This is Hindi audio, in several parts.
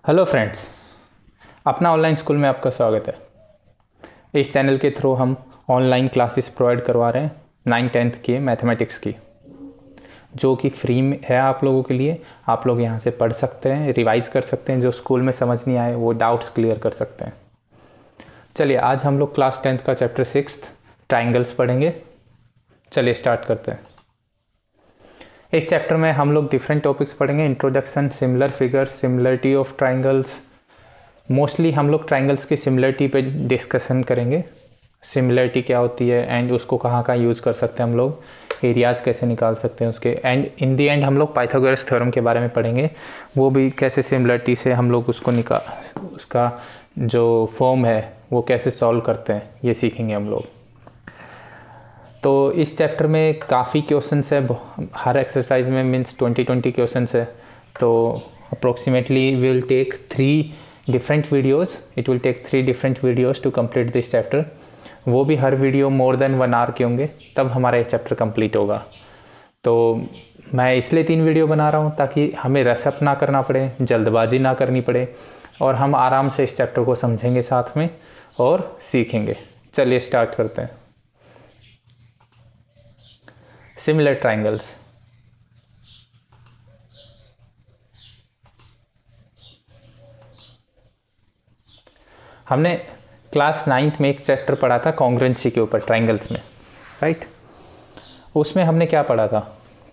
हेलो फ्रेंड्स, अपना ऑनलाइन स्कूल में आपका स्वागत है। इस चैनल के थ्रू हम ऑनलाइन क्लासेस प्रोवाइड करवा रहे हैं 9th-10th की मैथमेटिक्स की, जो कि फ्री में है आप लोगों के लिए। आप लोग यहाँ से पढ़ सकते हैं, रिवाइज कर सकते हैं, जो स्कूल में समझ नहीं आए वो डाउट्स क्लियर कर सकते हैं। चलिए आज हम लोग क्लास 10th का चैप्टर 6 ट्राइंगल्स पढ़ेंगे। चलिए स्टार्ट करते हैं। इस चैप्टर में हम लोग डिफरेंट टॉपिक्स पढ़ेंगे। Introduction, similar figures, similarity of triangles. Mostly हम लोग ट्राइंगल्स की सिमिलरिटी पे डिस्कशन करेंगे। सिमिलरिटी क्या होती है एंड उसको कहाँ कहाँ यूज़ कर सकते हैं हम लोग, एरियाज कैसे निकाल सकते हैं उसके, एंड इन दी एंड हम लोग पाइथागोरस थ्योरम के बारे में पढ़ेंगे। वो भी कैसे सिमिलरिटी से हम लोग उसको उसका जो फॉर्म है वो कैसे सॉल्व करते हैं, ये सीखेंगे हम लोग। तो इस चैप्टर में काफ़ी क्वेश्चंस है, हर एक्सरसाइज में मीन्स 20 क्वेश्चंस है। तो approximately will take 3 different videos. It will take 3 different videos to complete this chapter. वो भी हर वीडियो मोर देन 1 आवर के होंगे, तब हमारा ये चैप्टर कंप्लीट होगा। तो मैं इसलिए 3 वीडियो बना रहा हूँ ताकि हमें रसअप ना करना पड़े, जल्दबाजी ना करनी पड़े, और हम आराम से इस चैप्टर को समझेंगे साथ में और सीखेंगे। चलिए स्टार्ट करते हैं। Similar triangles. हमने क्लास 9th में एक चैप्टर पढ़ा था कॉन्ग्रुएंसी के ऊपर, ट्राइंगल्स में, राइट। उसमें हमने क्या पढ़ा था?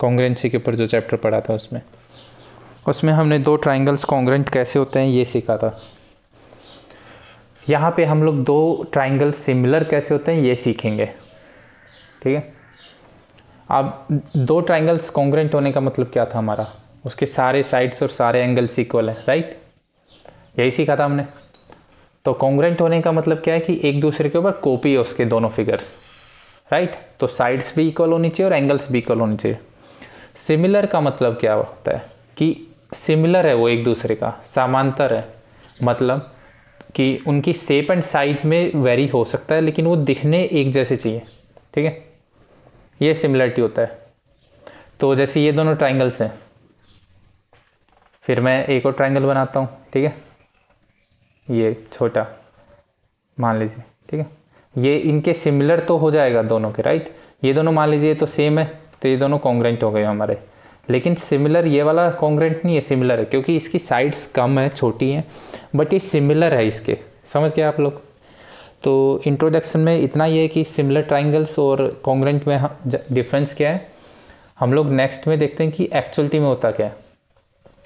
कॉन्ग्रुएंसी के ऊपर जो चैप्टर पढ़ा था उसमें हमने 2 ट्राइंगल्स कॉन्ग्रुएंट कैसे होते हैं ये सीखा था। यहाँ पे हम लोग 2 ट्राइंगल्स सिमिलर कैसे होते हैं ये सीखेंगे, ठीक है। अब 2 ट्राइंगल्स कॉन्ग्रुएंट होने का मतलब क्या था हमारा? उसके सारे साइड्स और सारे एंगल्स इक्वल है, राइट। यही सीखा था हमने। तो कॉन्ग्रुएंट होने का मतलब क्या है कि एक दूसरे के ऊपर कॉपी है उसके दोनों फिगर्स, राइट। तो साइड्स भी इक्वल होनी चाहिए और एंगल्स भी इक्वल होनी चाहिए। सिमिलर का मतलब क्या होता है कि सिमिलर है वो एक दूसरे का, समांतर है, मतलब कि उनकी शेप एंड साइज में वेरी हो सकता है लेकिन वो दिखने एक जैसे चाहिए, ठीक है। ये सिमिलरिटी होता है। तो जैसे ये दोनों ट्राइंगल्स हैं, फिर मैं एक और ट्राइंगल बनाता हूँ, ठीक है। ये छोटा मान लीजिए, ठीक है। ये इनके सिमिलर तो हो जाएगा दोनों के, राइट। ये दोनों मान लीजिए तो सेम है, तो ये दोनों कॉन्ग्रुएंट हो गए हमारे। लेकिन सिमिलर ये वाला कॉन्ग्रुएंट नहीं है, सिमिलर है, क्योंकि इसकी साइड्स कम है, छोटी हैं, बट ये सिमिलर है इसके। समझ गए आप लोग? तो इंट्रोडक्शन में इतना ही है कि सिमिलर ट्राइंगल्स और कॉन्ग्रुएंट में डिफरेंस क्या है हम लोग नेक्स्ट में देखते हैं कि एक्चुअलिटी में होता क्या है।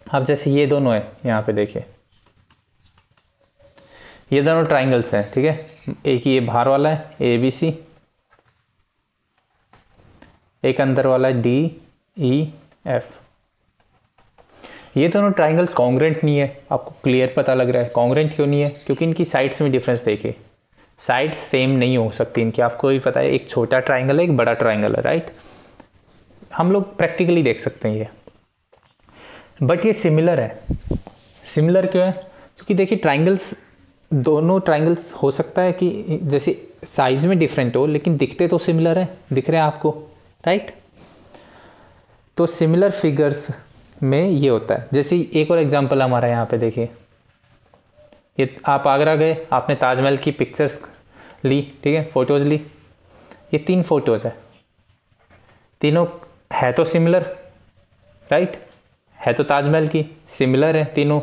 अब जैसे ये दोनों है, यहाँ पे देखिए, ये दोनों ट्राइंगल्स हैं, ठीक है। एक ये बाहर वाला है ABC, एक अंदर वाला है DEF। ये दोनों ट्राइंगल्स कॉन्ग्रुएंट नहीं है। आपको क्लियर पता लग रहा है कॉन्ग्रुएंट क्यों नहीं है? क्योंकि इनकी साइड्स में डिफरेंस देखिए, साइड्स सेम नहीं हो सकती इनकी। आपको भी पता है, एक छोटा ट्राइंगल है, एक बड़ा ट्राइंगल है, राइट। हम लोग प्रैक्टिकली देख सकते हैं ये, बट ये सिमिलर है। सिमिलर क्यों है? क्योंकि देखिए ट्राइंगल्स, दोनों ट्राइंगल्स हो सकता है कि जैसे साइज में डिफरेंट हो लेकिन दिखते तो सिमिलर है, दिख रहे हैं आपको, राइट। तो सिमिलर फिगर्स में ये होता है। जैसे एक और एग्जांपल हमारा यहाँ पे देखिए, ये आप आगरा गए, आपने ताजमहल की पिक्चर्स ली, ठीक है, फोटोज़ ली। ये 3 फोटोज़ है, तीनों है तो सिमिलर, राइट। है तो ताजमहल की, सिमिलर है तीनों,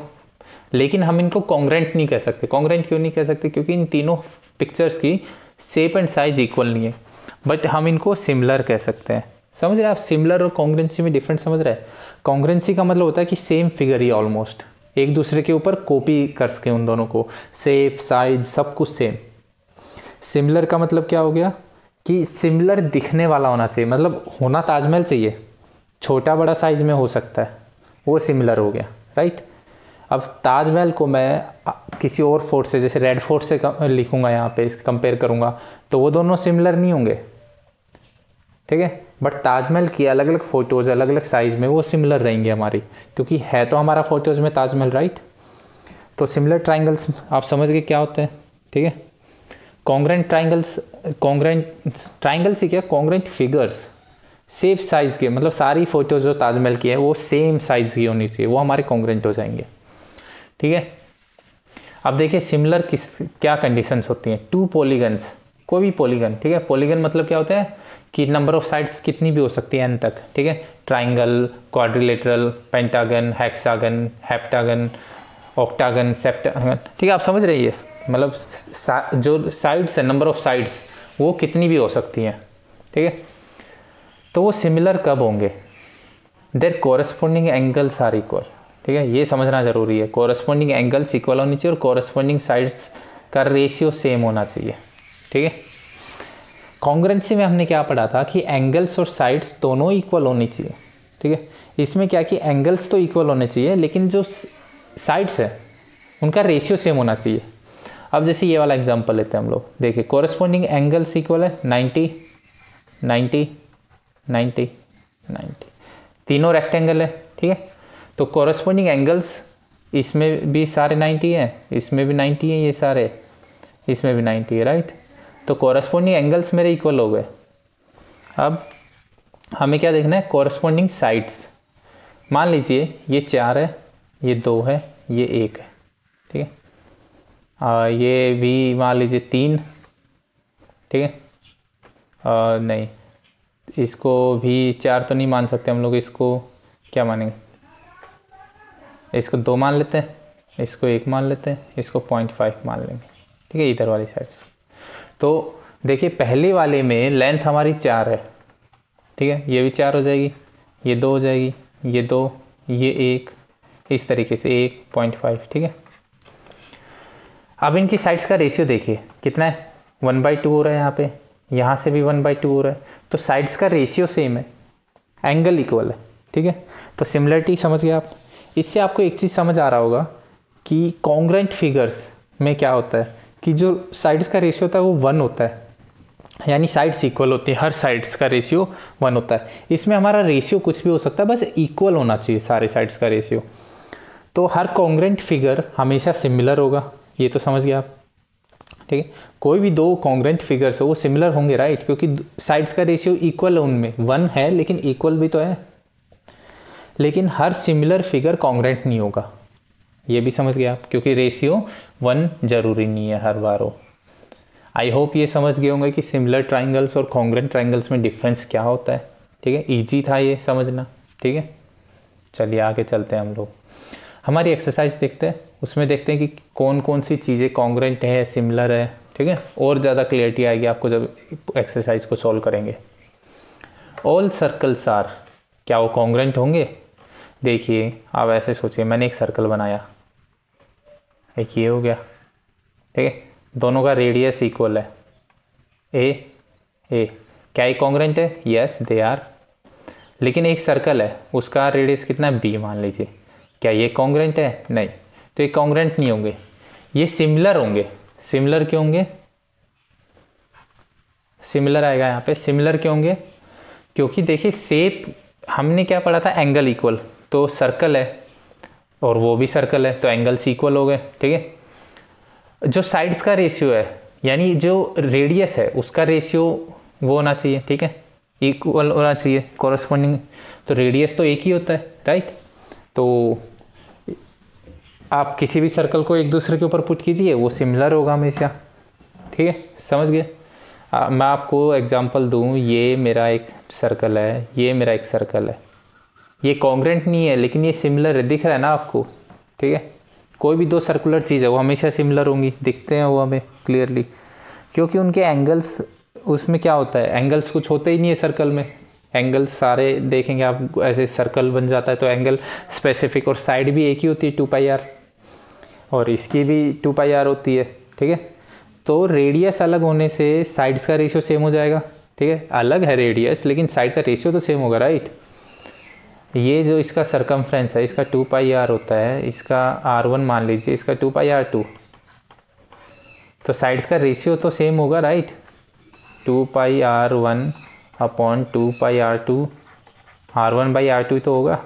लेकिन हम इनको कॉन्ग्रुएंट नहीं कह सकते। कॉन्ग्रुएंट क्यों नहीं कह सकते? क्योंकि इन तीनों पिक्चर्स की शेप एंड साइज इक्वल नहीं है, बट हम इनको सिमिलर कह सकते हैं। समझ रहे हैं आप? सिमिलर और कॉन्ग्रुएंसी में डिफरेंस समझ रहे हैं? कॉन्ग्रुएंसी का मतलब होता है कि सेम फिगर ही ऑलमोस्ट एक दूसरे के ऊपर कॉपी कर सके, उन दोनों को शेप साइज सब कुछ सेम। सिमिलर का मतलब क्या हो गया कि सिमिलर दिखने वाला होना चाहिए, मतलब होना ताजमहल चाहिए, छोटा बड़ा साइज में हो सकता है, वो सिमिलर हो गया, राइट। अब ताजमहल को मैं किसी और फोर्ट से, जैसे रेड फोर्ट से लिखूंगा, यहाँ पे कंपेयर करूंगा, तो वो दोनों सिमिलर नहीं होंगे, ठीक है। बट ताजमहल की अलग अलग फ़ोटोज़ अलग अलग साइज़ में वो सिमिलर रहेंगी हमारी, क्योंकि है तो हमारा फ़ोटोज़ में ताजमहल, राइट। तो सिमिलर ट्राइंगल्स आप समझ गए क्या होते हैं, ठीक है। कॉन्ग्रुएंट ट्राइंगल्स, कॉन्ग्रुएंट ट्राइंगल्स ही क्या, कॉन्ग्रुएंट फिगर्स सेम साइज़ के, मतलब सारी फ़ोटोज़ जो ताजमहल की है वो सेम साइज़ की होनी चाहिए, वो हमारे कॉन्ग्रुएंट हो जाएंगे, ठीक है। अब देखिए सिमिलर किस क्या कंडीशंस होती हैं, टू पॉलीगन्स, कोई भी पॉलीगन, ठीक है। पॉलीगन मतलब क्या होता है कि नंबर ऑफ साइड्स कितनी भी हो सकती है n तक, ठीक है। Triangle, quadrilateral, pentagon, hexagon, heptagon, octagon, septagon, ठीक है, आप समझ रही है, मतलब जो साइड्स है, नंबर ऑफ साइड्स वो कितनी भी हो सकती हैं, ठीक है। तो वो सिमिलर कब होंगे, their corresponding angles are equal, ठीक है, ये समझना जरूरी है। कोरस्पॉन्डिंग एंगल्स इक्वल होनी चाहिए और कोरस्पॉन्डिंग साइड्स का रेशियो सेम होना चाहिए, ठीक है। कॉन्ग्रुएंसी में हमने क्या पढ़ा था कि एंगल्स और साइड्स दोनों इक्वल होनी चाहिए, ठीक है। इसमें क्या कि एंगल्स तो इक्वल होने चाहिए लेकिन जो साइड्स है उनका रेशियो सेम होना चाहिए। अब जैसे ये वाला एग्जांपल लेते हैं हम लोग, देखिए कोरस्पॉन्डिंग एंगल्स इक्वल है 90 90 90 90, तीनों रेक्टेंगल है, ठीक है। तो कोरस्पॉन्डिंग एंगल्स इसमें भी सारे 90 हैं, इसमें भी 90 हैं, ये सारे इसमें भी 90 है, राइट। तो कोरस्पॉन्डिंग एंगल्स मेरे इक्वल हो गए। अब हमें क्या देखना है, कोरस्पॉन्डिंग साइड्स। मान लीजिए ये 4 है, ये 2 है, ये 1 है, ठीक है। ये भी मान लीजिए 3, ठीक है। नहीं, इसको भी 4 तो नहीं मान सकते हम लोग, इसको क्या मानेंगे, इसको 2 मान लेते हैं, इसको 1 मान लेते हैं, इसको 0.5 मान लेंगे, ठीक है, इधर वाली साइड से। तो देखिए पहले वाले में लेंथ हमारी 4 है, ठीक है, ये भी 4 हो जाएगी, ये 2 हो जाएगी, ये 2, ये 1, इस तरीके से 1.5, ठीक है। अब इनकी साइड्स का रेशियो देखिए कितना है, 1/2 हो रहा है, यहाँ पे यहाँ से भी 1/2 हो रहा है, तो साइड्स का रेशियो सेम है, एंगल इक्वल है, ठीक है। तो सिमिलरिटी समझ गए आप। इससे आपको एक चीज़ समझ आ रहा होगा कि कॉन्ग्रुएंट फिगर्स में क्या होता है कि जो साइड्स का रेशियो होता है वो 1 होता है, यानी साइड्स इक्वल होती है, हर साइड्स का रेशियो 1 होता है। इसमें हमारा रेशियो कुछ भी हो सकता है, बस इक्वल होना चाहिए सारे साइड्स का रेशियो। तो हर कॉन्ग्रुएंट फिगर हमेशा सिमिलर होगा, ये तो समझ गए आप, ठीक है। कोई भी दो कॉन्ग्रुएंट फिगर्स है वो सिमिलर होंगे, राइट, क्योंकि साइड्स का रेशियो इक्वल है, उनमें 1 है लेकिन इक्वल भी तो है। लेकिन हर सिमिलर फिगर कॉन्ग्रुएंट नहीं होगा, ये भी समझ गए आप, क्योंकि रेशियो 1 जरूरी नहीं है हर बार हो। आई होप ये समझ गए होंगे कि सिमिलर ट्राइंगल्स और कॉन्ग्रुएंट ट्राइंगल्स में डिफरेंस क्या होता है, ठीक है। ईजी था ये समझना, ठीक है। चलिए आगे चलते हैं हम लोग, हमारी एक्सरसाइज देखते हैं, उसमें देखते हैं कि कौन कौन सी चीज़ें कॉन्ग्रुएंट है, सिमिलर है, ठीक है। और ज़्यादा क्लियरिटी आएगी आपको जब एक्सरसाइज को सॉल्व करेंगे। ऑल सर्कल्स आर, क्या वो कॉन्ग्रुएंट होंगे। देखिए आप ऐसे सोचिए, मैंने एक सर्कल बनाया, एक ये हो गया, ठीक है, दोनों का रेडियस इक्वल है, ए, क्या ये कॉन्ग्रुएंट है, यस दे आर। लेकिन एक सर्कल है, उसका रेडियस कितना है, बी मान लीजिए, क्या ये कॉन्ग्रुएंट है, नहीं, तो ये कॉन्ग्रुएंट नहीं होंगे, ये सिमिलर होंगे। सिमिलर क्यों होंगे, सिमिलर आएगा यहाँ पे, सिमिलर क्यों होंगे, क्योंकि देखिए शेप हमने क्या पढ़ा था, एंगल इक्वल, तो सर्कल है और वो भी सर्कल है, तो एंगल्स इक्वल हो गए, ठीक है। जो साइड्स का रेशियो है, यानी जो रेडियस है उसका रेशियो वो होना चाहिए, ठीक है, इक्वल होना चाहिए कॉरस्पॉन्डिंग। तो रेडियस तो एक ही होता है, राइट। तो आप किसी भी सर्कल को एक दूसरे के ऊपर पुट कीजिए, वो सिमिलर होगा हमेशा, ठीक है, समझ गए। मैं आपको एग्जांपल दूं, ये मेरा एक सर्कल है, ये मेरा एक सर्कल है, ये कॉन्ग्रुएंट नहीं है लेकिन ये सिमिलर है, दिख रहा है ना आपको, ठीक है। कोई भी दो सर्कुलर चीज़ है वो हमेशा सिमिलर होंगी, दिखते हैं वो हमें क्लियरली, क्योंकि उनके एंगल्स, उसमें क्या होता है, एंगल्स कुछ होते ही नहीं है सर्कल में, एंगल्स सारे देखेंगे आप, ऐसे सर्कल बन जाता है तो एंगल स्पेसिफिक, और साइड भी एक ही होती है 2πr, और इसकी भी 2πr होती है, ठीक है। तो रेडियस अलग होने से साइड्स का रेशियो सेम हो जाएगा, ठीक है, अलग है रेडियस लेकिन साइड का रेशियो तो सेम होगा, राइट। ये जो इसका सरकमफ्रेंस है, इसका 2πr होता है, इसका r1 मान लीजिए, इसका 2πr2, तो साइड्स का रेशियो तो सेम होगा, right. 2πr1 upon 2πr2, r1/r2 तो होगा,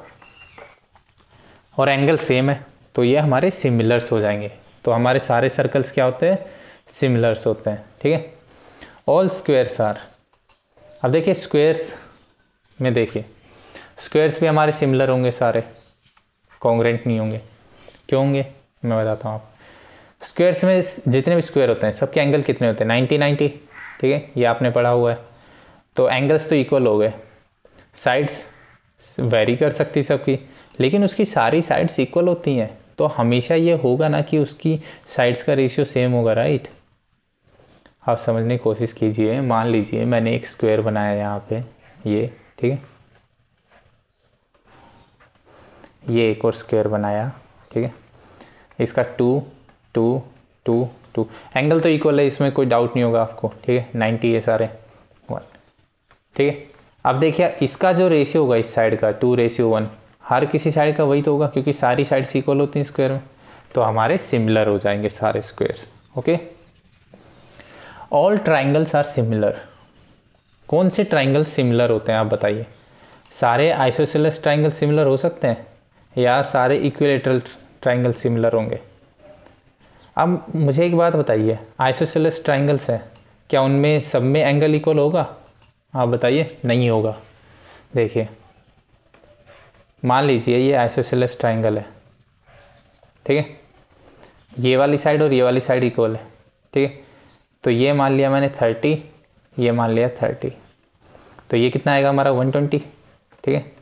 और एंगल सेम है, तो ये हमारे सिमिलर्स हो जाएंगे। तो हमारे सारे सर्कल्स क्या होते हैं, सिमिलर्स होते हैं, ठीक है। ऑल स्क्वायर्स आर, अब देखिए स्क्वायर्स में देखिए, स्क्वायर्स भी हमारे सिमिलर होंगे सारे, कॉन्ग्रुएंट नहीं होंगे, क्यों होंगे, मैं बताता हूँ आपको। स्क्वायर्स में जितने भी स्क्वायर होते हैं सबके एंगल कितने होते हैं? 90 90, ठीक है, ये आपने पढ़ा हुआ है। तो एंगल्स तो इक्वल हो गए, साइड्स वेरी कर सकती सबकी, लेकिन उसकी सारी साइड्स इक्वल होती हैं, तो हमेशा ये होगा ना कि उसकी साइड्स का रेशियो सेम होगा, राइट। आप समझने की कोशिश कीजिए। मान लीजिए मैंने एक स्क्वायर बनाया यहाँ पे, ये, ठीक है, ये एक और स्क्वायर बनाया, ठीक है, इसका 2 2 2 2 एंगल तो इक्वल है, इसमें कोई डाउट नहीं होगा आपको, ठीक है, 90 है सारे 1, ठीक है। अब देखिए इसका जो रेशियो होगा इस साइड का 2:1, हर किसी साइड का वही तो होगा क्योंकि सारी साइड्स इक्वल होती हैं स्क्वायर में, तो हमारे सिमिलर हो जाएंगे सारे squares. Okay, all triangles are similar. कौन से ट्राइंगल सिमिलर होते हैं आप बताइए? सारे आइसोसेलेस ट्राइंगल सिमिलर हो सकते हैं या सारे इक्विलेटरल ट्राइंगल सिमिलर होंगे? अब मुझे एक बात बताइए, आइसोसेलेस ट्राइंगल्स हैं, क्या उनमें सब में एंगल इक्वल होगा? आप बताइए। नहीं होगा। देखिए मान लीजिए ये आइसोसेलेस ट्राइंगल है, ठीक है, ये वाली साइड और ये वाली साइड इक्वल है, ठीक है, तो ये मान लिया मैंने 30, ये मान लिया 30, तो ये कितना आएगा हमारा 120, ठीक है।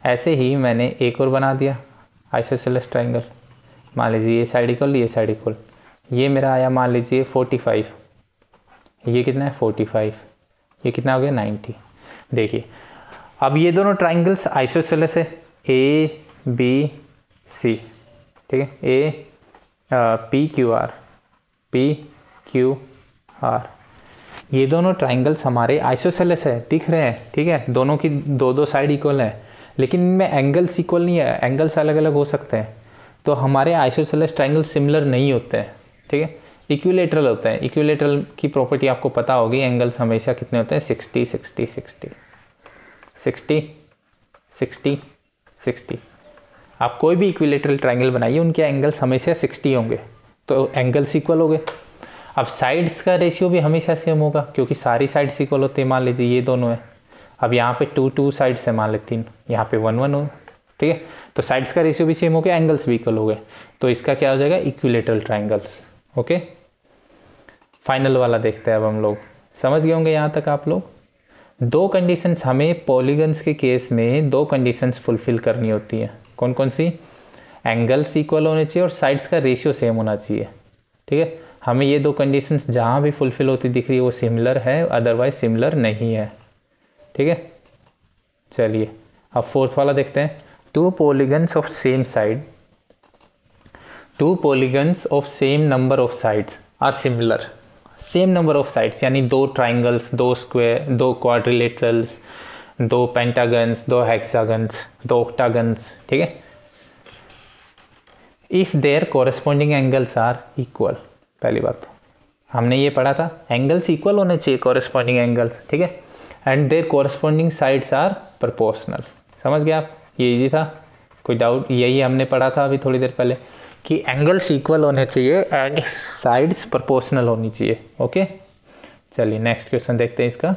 ऐसे ही मैंने एक और बना दिया आइसोसेलेस ट्राइंगल, मान लीजिए ये साइड इक्वल, ये साइड इक्वल, ये मेरा आया मान लीजिए 45, ये कितना है 45, ये कितना हो गया 90। देखिए अब ये दोनों ट्राइंगल्स आइसोसेलेस है, ए बी सी, ठीक है, ए पी क्यू आर, ये दोनों ट्राइंगल्स हमारे आइसोसेलेस है, दिख रहे हैं, ठीक है, दोनों की दो साइड इक्वल है, लेकिन इनमें एंगल्स इक्वल नहीं है, एंगल्स अलग अलग हो सकते हैं, तो हमारे आइसोसेलेस ट्राइंगल सिमिलर नहीं होते हैं, ठीक है, इक्विलेटरल होते हैं। इक्विलेटरल की प्रॉपर्टी आपको पता होगी, एंगल्स हमेशा कितने होते हैं 60 60 60 60 60 60। आप कोई भी इक्विलेटरल ट्राइंगल बनाइए, उनके एंगल्स हमेशा 60 होंगे, तो एंगल्स इक्वल हो गए। अब साइड्स का रेशियो भी हमेशा सेम होगा क्योंकि सारी साइड्स इक्वल होती है। मान लीजिए ये दोनों है, अब यहाँ पे 2 2 साइड्स है, मान लेते हैं यहाँ पे 1 1 हो, ठीक है, तो साइड्स का रेशियो भी सेम हो गया, एंगल्स भी इक्वल हो गए, तो इसका क्या हो जाएगा इक्विलेटरल ट्राइंगल्स। ओके, फाइनल वाला देखते हैं अब हम लोग। समझ गए होंगे यहाँ तक आप लोग। दो कंडीशंस हमें पॉलीगन्स के केस में, दो कंडीशंस फुलफिल करनी होती हैं। कौन कौन सी? एंगल्स इक्वल होने चाहिए और साइड्स का रेशियो सेम होना चाहिए, ठीक है। हमें ये दो कंडीशंस जहाँ भी फुलफिल होती दिख रही है वो सिमिलर है, अदरवाइज सिमिलर नहीं है, ठीक है। चलिए अब फोर्थ वाला देखते हैं। Two polygons of same side, two polygons of same number of sides are similar. Same number of sides यानी दो ट्राइंगल्स, दो स्क्वायर, दो क्वाड्रिलेटरल्स, दो पेंटागन्स, दो हेक्सागन्स, दो ऑक्टागन्स, ठीक है। If their corresponding angles are equal, पहली बात तो हमने ये पढ़ा था, एंगल्स इक्वल होने चाहिए, कॉरेस्पॉन्डिंग एंगल्स, ठीक है, and their corresponding sides are proportional. समझ गए आप? ये इजी था, कोई डाउट? यही हमने पढ़ा था अभी थोड़ी देर पहले कि एंगल्स इक्वल होने चाहिए एंड साइड्स प्रोपोर्शनल होनी चाहिए। ओके, चलिए नेक्स्ट क्वेश्चन देखते हैं इसका।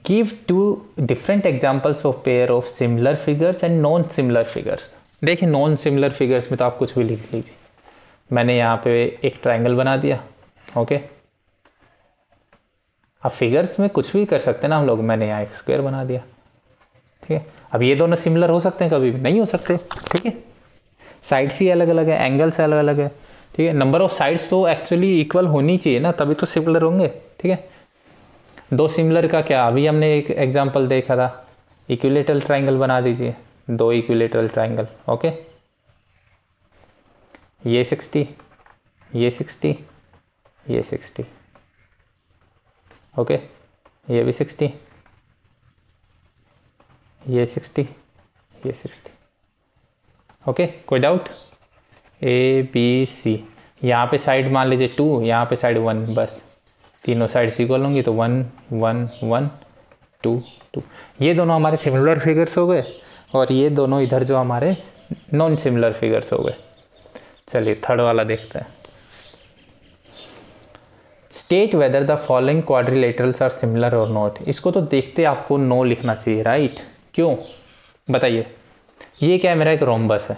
Give two different examples of pair of similar figures and non similar figures. देखिए नॉन सिमिलर फिगर्स में तो आप कुछ भी लिख लीजिए। मैंने यहाँ पे एक ट्राइंगल बना दिया, ओके। अब फिगर्स में कुछ भी कर सकते हैं ना हम लोग। मैंने यहाँ एक स्क्वायर बना दिया, ठीक है। अब ये दोनों सिमिलर हो सकते हैं? कभी भी नहीं हो सकते, ठीक है। साइड्स ही अलग अलग है, एंगल्स अलग अलग है, ठीक है। नंबर ऑफ साइड्स तो एक्चुअली इक्वल होनी चाहिए ना, तभी तो सिमिलर होंगे, ठीक है। दो सिमिलर का क्या, अभी हमने एक एग्जांपल देखा था, इक्विलेटरल ट्राइंगल बना दीजिए, दो इक्विलेटरल ट्राइंगल, ओके। ये 60, ये 60, ये 60, ओके। ये भी 60, ये 60, ये 60, ओके। कोई डाउट? ए बी सी, यहाँ पे साइड मान लीजिए 2, यहाँ पे साइड 1, बस तीनों साइड इक्वल होंगी तो 1 1 1 2 2। ये दोनों हमारे सिमिलर फिगर्स हो गए और ये दोनों इधर जो हमारे नॉन सिमिलर फिगर्स हो गए। चलिए थर्ड वाला देखते हैं। State whether the following quadrilaterals are similar और नॉट। इसको तो देखते आपको नो लिखना चाहिए, राइट? क्यों बताइए? ये क्या है, मेरा एक रोम्बस है,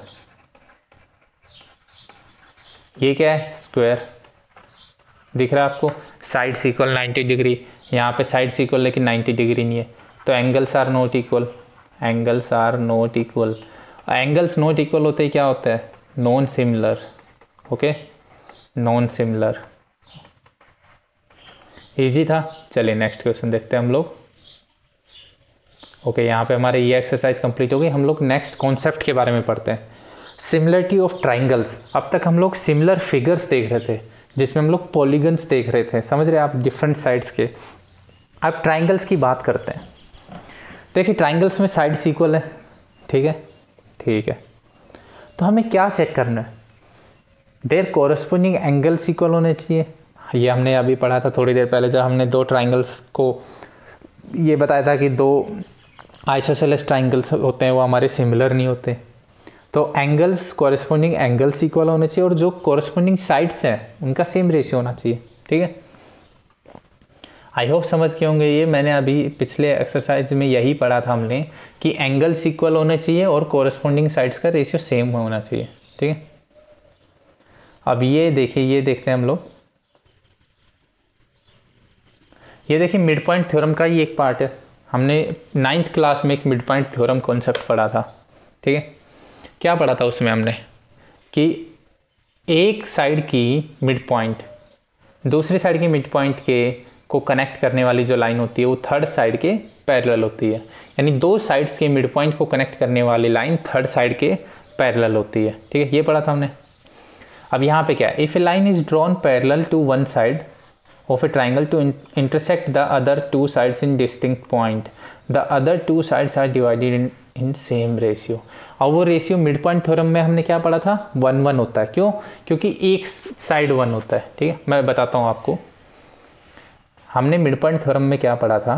ये क्या है, स्क्वायर दिख रहा है आपको, साइड्स इक्वल 90 डिग्री, यहाँ पे साइड्स इक्वल लेकिन 90 डिग्री नहीं है, तो angles are not equal, angles are not equal. Angles not equal होते ही क्या होता है, non similar, okay, non similar. Easy था। चलिए नेक्स्ट क्वेश्चन देखते हैं हम लोग। ओके, यहाँ पे हमारे ये एक्सरसाइज कंप्लीट हो गई। हम लोग नेक्स्ट कॉन्सेप्ट के बारे में पढ़ते हैं, सिमिलरिटी ऑफ ट्राइंगल्स। अब तक हम लोग सिमिलर फिगर्स देख रहे थे जिसमें हम लोग पॉलीगन्स देख रहे थे, समझ रहे हैं आप, डिफरेंट साइड्स के। अब ट्राइंगल्स की बात करते हैं। देखिए ट्राइंगल्स में साइड्स इक्वल है, ठीक है, ठीक है, तो हमें क्या चेक करना है, देयर कोरस्पोंडिंग एंगल्स इक्वल होने चाहिए। ये हमने अभी पढ़ा था थोड़ी देर पहले, जब हमने दो ट्राइंगल्स को ये बताया था कि दो आइसोसेलेस ट्राइंगल्स होते हैं वो हमारे सिमिलर नहीं होते, तो एंगल्स, कोरस्पोंडिंग एंगल्स इक्वल होने चाहिए और जो कोरस्पोंडिंग साइड्स हैं उनका सेम रेशियो होना चाहिए, ठीक है। आई होप समझ के होंगे। ये मैंने अभी पिछले एक्सरसाइज में यही पढ़ा था हमने कि एंगल्स इक्वल होने चाहिए और कोरस्पोंडिंग साइड्स का रेशियो सेम होना चाहिए, ठीक है। अब ये देखिए, ये देखते हैं हम लोग, ये देखिए मिड पॉइंट थ्योरम का ही एक पार्ट है। हमने 9th क्लास में एक मिड पॉइंट थ्योरम कॉन्सेप्ट पढ़ा था, ठीक है। क्या पढ़ा था उसमें हमने कि एक साइड की मिड पॉइंट दूसरी साइड की मिड पॉइंट के को कनेक्ट करने वाली जो लाइन होती है वो थर्ड साइड के पैरेलल होती है, यानी दो साइड्स के मिड पॉइंट को कनेक्ट करने वाली लाइन थर्ड साइड के पैरेलल होती है, ठीक है, ये पढ़ा था हमने। अब यहाँ पे क्या है, if a line is drawn parallel to one side of a triangle to intersect the other two sides in distinct point, the other two sides are divided in same ratio। और वो रेशियो मिड पॉइंट थ्योरम में हमने क्या पढ़ा था, 1:1 होता है। क्यों? क्योंकि एक साइड 1 होता है, ठीक है। मैं बताता हूँ आपको, हमने मिड पॉइंट थ्योरम में क्या पढ़ा था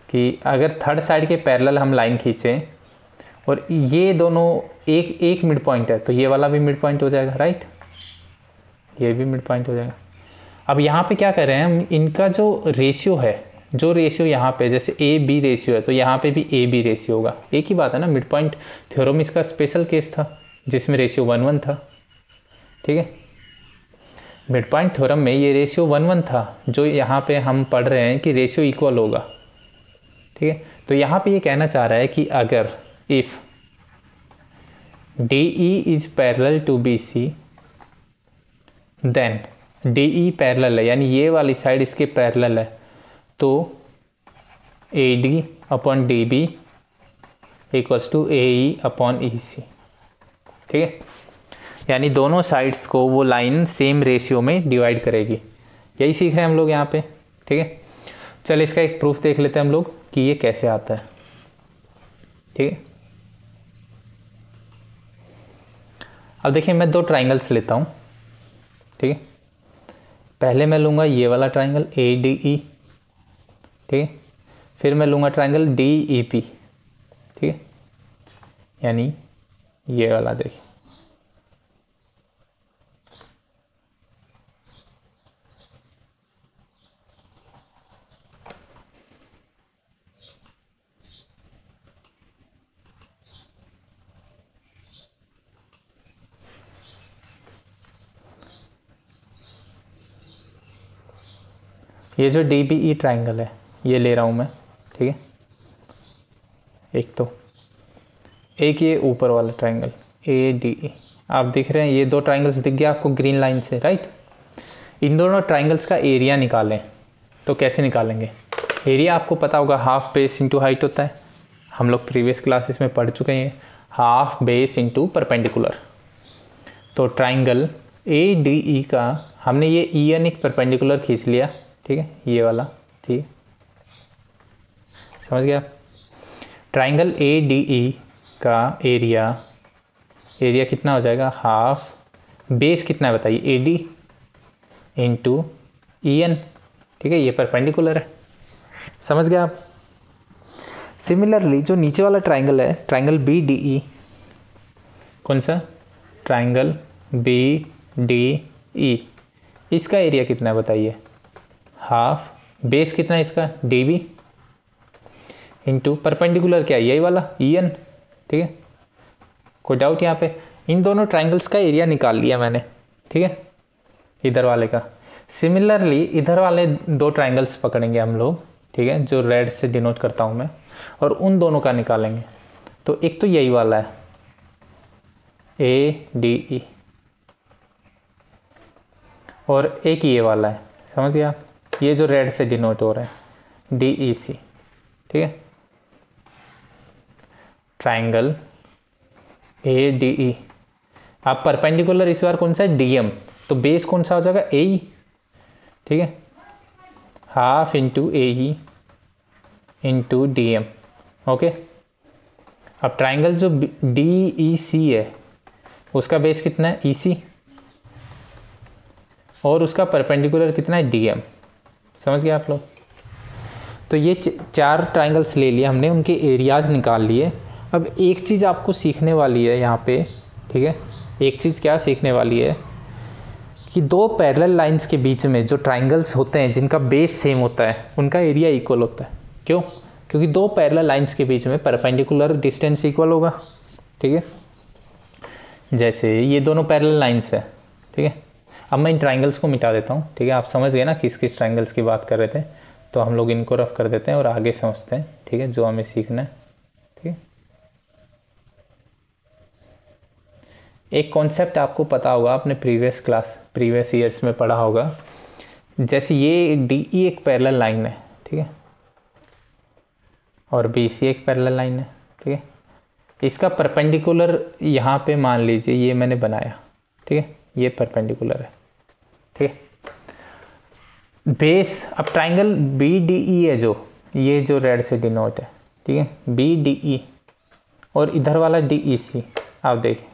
कि अगर थर्ड साइड के पैरेलल हम लाइन खींचें और ये दोनों एक मिड पॉइंट है तो ये वाला भी मिड पॉइंट हो जाएगा, राइट, ये भी मिड पॉइंट हो जाएगा। अब यहाँ पे क्या कर रहे हैं हम, इनका जो रेशियो है, जो रेशियो यहाँ पे जैसे ए बी रेशियो है तो यहाँ पे भी ए बी रेशियो होगा, एक ही बात है ना। मिड पॉइंट थ्योरम इसका स्पेशल केस था जिसमें रेशियो 1:1 था, ठीक है। मिड पॉइंट थ्योरम में ये रेशियो 1:1 था, जो यहाँ पे हम पढ़ रहे हैं कि रेशियो इक्वल होगा, ठीक है। तो यहाँ पे ये कहना चाह रहा है कि अगर if D E is parallel to B C then D E parallel है, यानी ये वाली साइड इसके पैरेलल है, तो A D upon D B equals to A E upon E C, ठीक है। यानी दोनों साइड्स को वो लाइन सेम रेशियो में डिवाइड करेगी। यही सीख रहे हैं हम लोग यहाँ पे, ठीक है। चलिए इसका एक प्रूफ देख लेते हैं हम लोग कि ये कैसे आता है, ठीक है। अब देखिए मैं दो ट्राइंगल्स लेता हूँ, ठीक है। पहले मैं लूँगा ये वाला ट्राइंगल ए डी ई, ठीक है, फिर मैं लूँगा ट्राइंगल डी ई पी, ठीक है, यानी ये वाला देखिए। ये जो डी बी ई ट्राइंगल है ये ले रहा हूँ मैं, ठीक है। एक ये ऊपर वाला ट्राइंगल ए डी ई, आप दिख रहे हैं ये दो ट्राइंगल्स दिख गया आपको ग्रीन लाइन से, राइट। इन दोनों ट्राइंगल्स का एरिया निकालें तो कैसे निकालेंगे, एरिया आपको पता होगा हाफ बेस इंटू हाइट होता है, हम लोग प्रीवियस क्लासेस में पढ़ चुके हैं, हाफ बेस इंटू परपेंडिकुलर। तो ट्राइंगल ए डी ई का हमने ये ई एन एक परपेंडिकुलर खींच लिया, ठीक है, ये वाला, ठीक है, समझ गया। ट्राइंगल ए डी ई का एरिया कितना हो जाएगा, हाफ बेस कितना है बताइए, A D into E N, ठीक है, ये परपेंडिकुलर है, समझ गया आप। सिमिलरली जो नीचे वाला ट्राइंगल है, ट्राइंगल बी डी ई, कौन सा ट्राइंगल बी डी ई, इसका एरिया कितना है बताइए, हाफ बेस कितना है इसका डी बी इंटू परपेंडिकुलर क्या है, यही वाला ई एन, ठीक है। कोई डाउट यहाँ पे, इन दोनों ट्राइंगल्स का एरिया निकाल लिया मैंने, ठीक है, इधर वाले का। सिमिलरली इधर वाले दो ट्राइंगल्स पकड़ेंगे हम लोग, ठीक है, जो रेड से डिनोट करता हूँ मैं, और उन दोनों का निकालेंगे। तो एक तो यही वाला है ADE, और एक ये वाला है, समझ गया, ये जो रेड से डिनोट हो रहा है DEC, ठीक है। ट्राइंगल ADE, आप परपेंडिकुलर इस बार कौन सा है, DM, तो बेस कौन सा हो जाएगा, AE, ठीक है, half into AE into DM, okay. अब ट्राइंगल जो DEC है उसका बेस कितना है, EC, और उसका परपेंडिकुलर कितना है, DM, समझ गए आप लोग। तो ये चार ट्राइंगल्स ले लिए हमने, उनके एरियाज निकाल लिए। अब एक चीज़ आपको सीखने वाली है यहाँ पे, ठीक है, एक चीज़ क्या सीखने वाली है कि दो पैरेलल लाइंस के बीच में जो ट्राइंगल्स होते हैं जिनका बेस सेम होता है उनका एरिया इक्वल होता है। क्यों? क्योंकि दो पैरेलल लाइंस के बीच में परपेंडिकुलर डिस्टेंस इक्वल होगा, ठीक है। जैसे ये दोनों पैरेलल लाइंस है, ठीक है। अब मैं इन ट्राइंगल्स को मिटा देता हूँ, ठीक है। आप समझ गए ना किस किस ट्राइंगल्स की बात कर रहे थे, तो हम लोग इनको रफ कर देते हैं और आगे समझते हैं, ठीक है, जो हमें सीखना है, ठीक है। एक कॉन्सेप्ट आपको पता होगा, आपने प्रीवियस ईयर्स में पढ़ा होगा। जैसे ये DE एक पैरेलल लाइन है, ठीक है, और BC एक पैरेलल लाइन है, ठीक है। इसका परपेंडिकुलर यहाँ पे मान लीजिए ये मैंने बनाया, ठीक है, ये परपेंडिकुलर है, ठीक है। बेस, अब ट्राइंगल BDE है ये जो रेड से डिनोट है, ठीक है, BDE, और इधर वाला DEC, आप देखें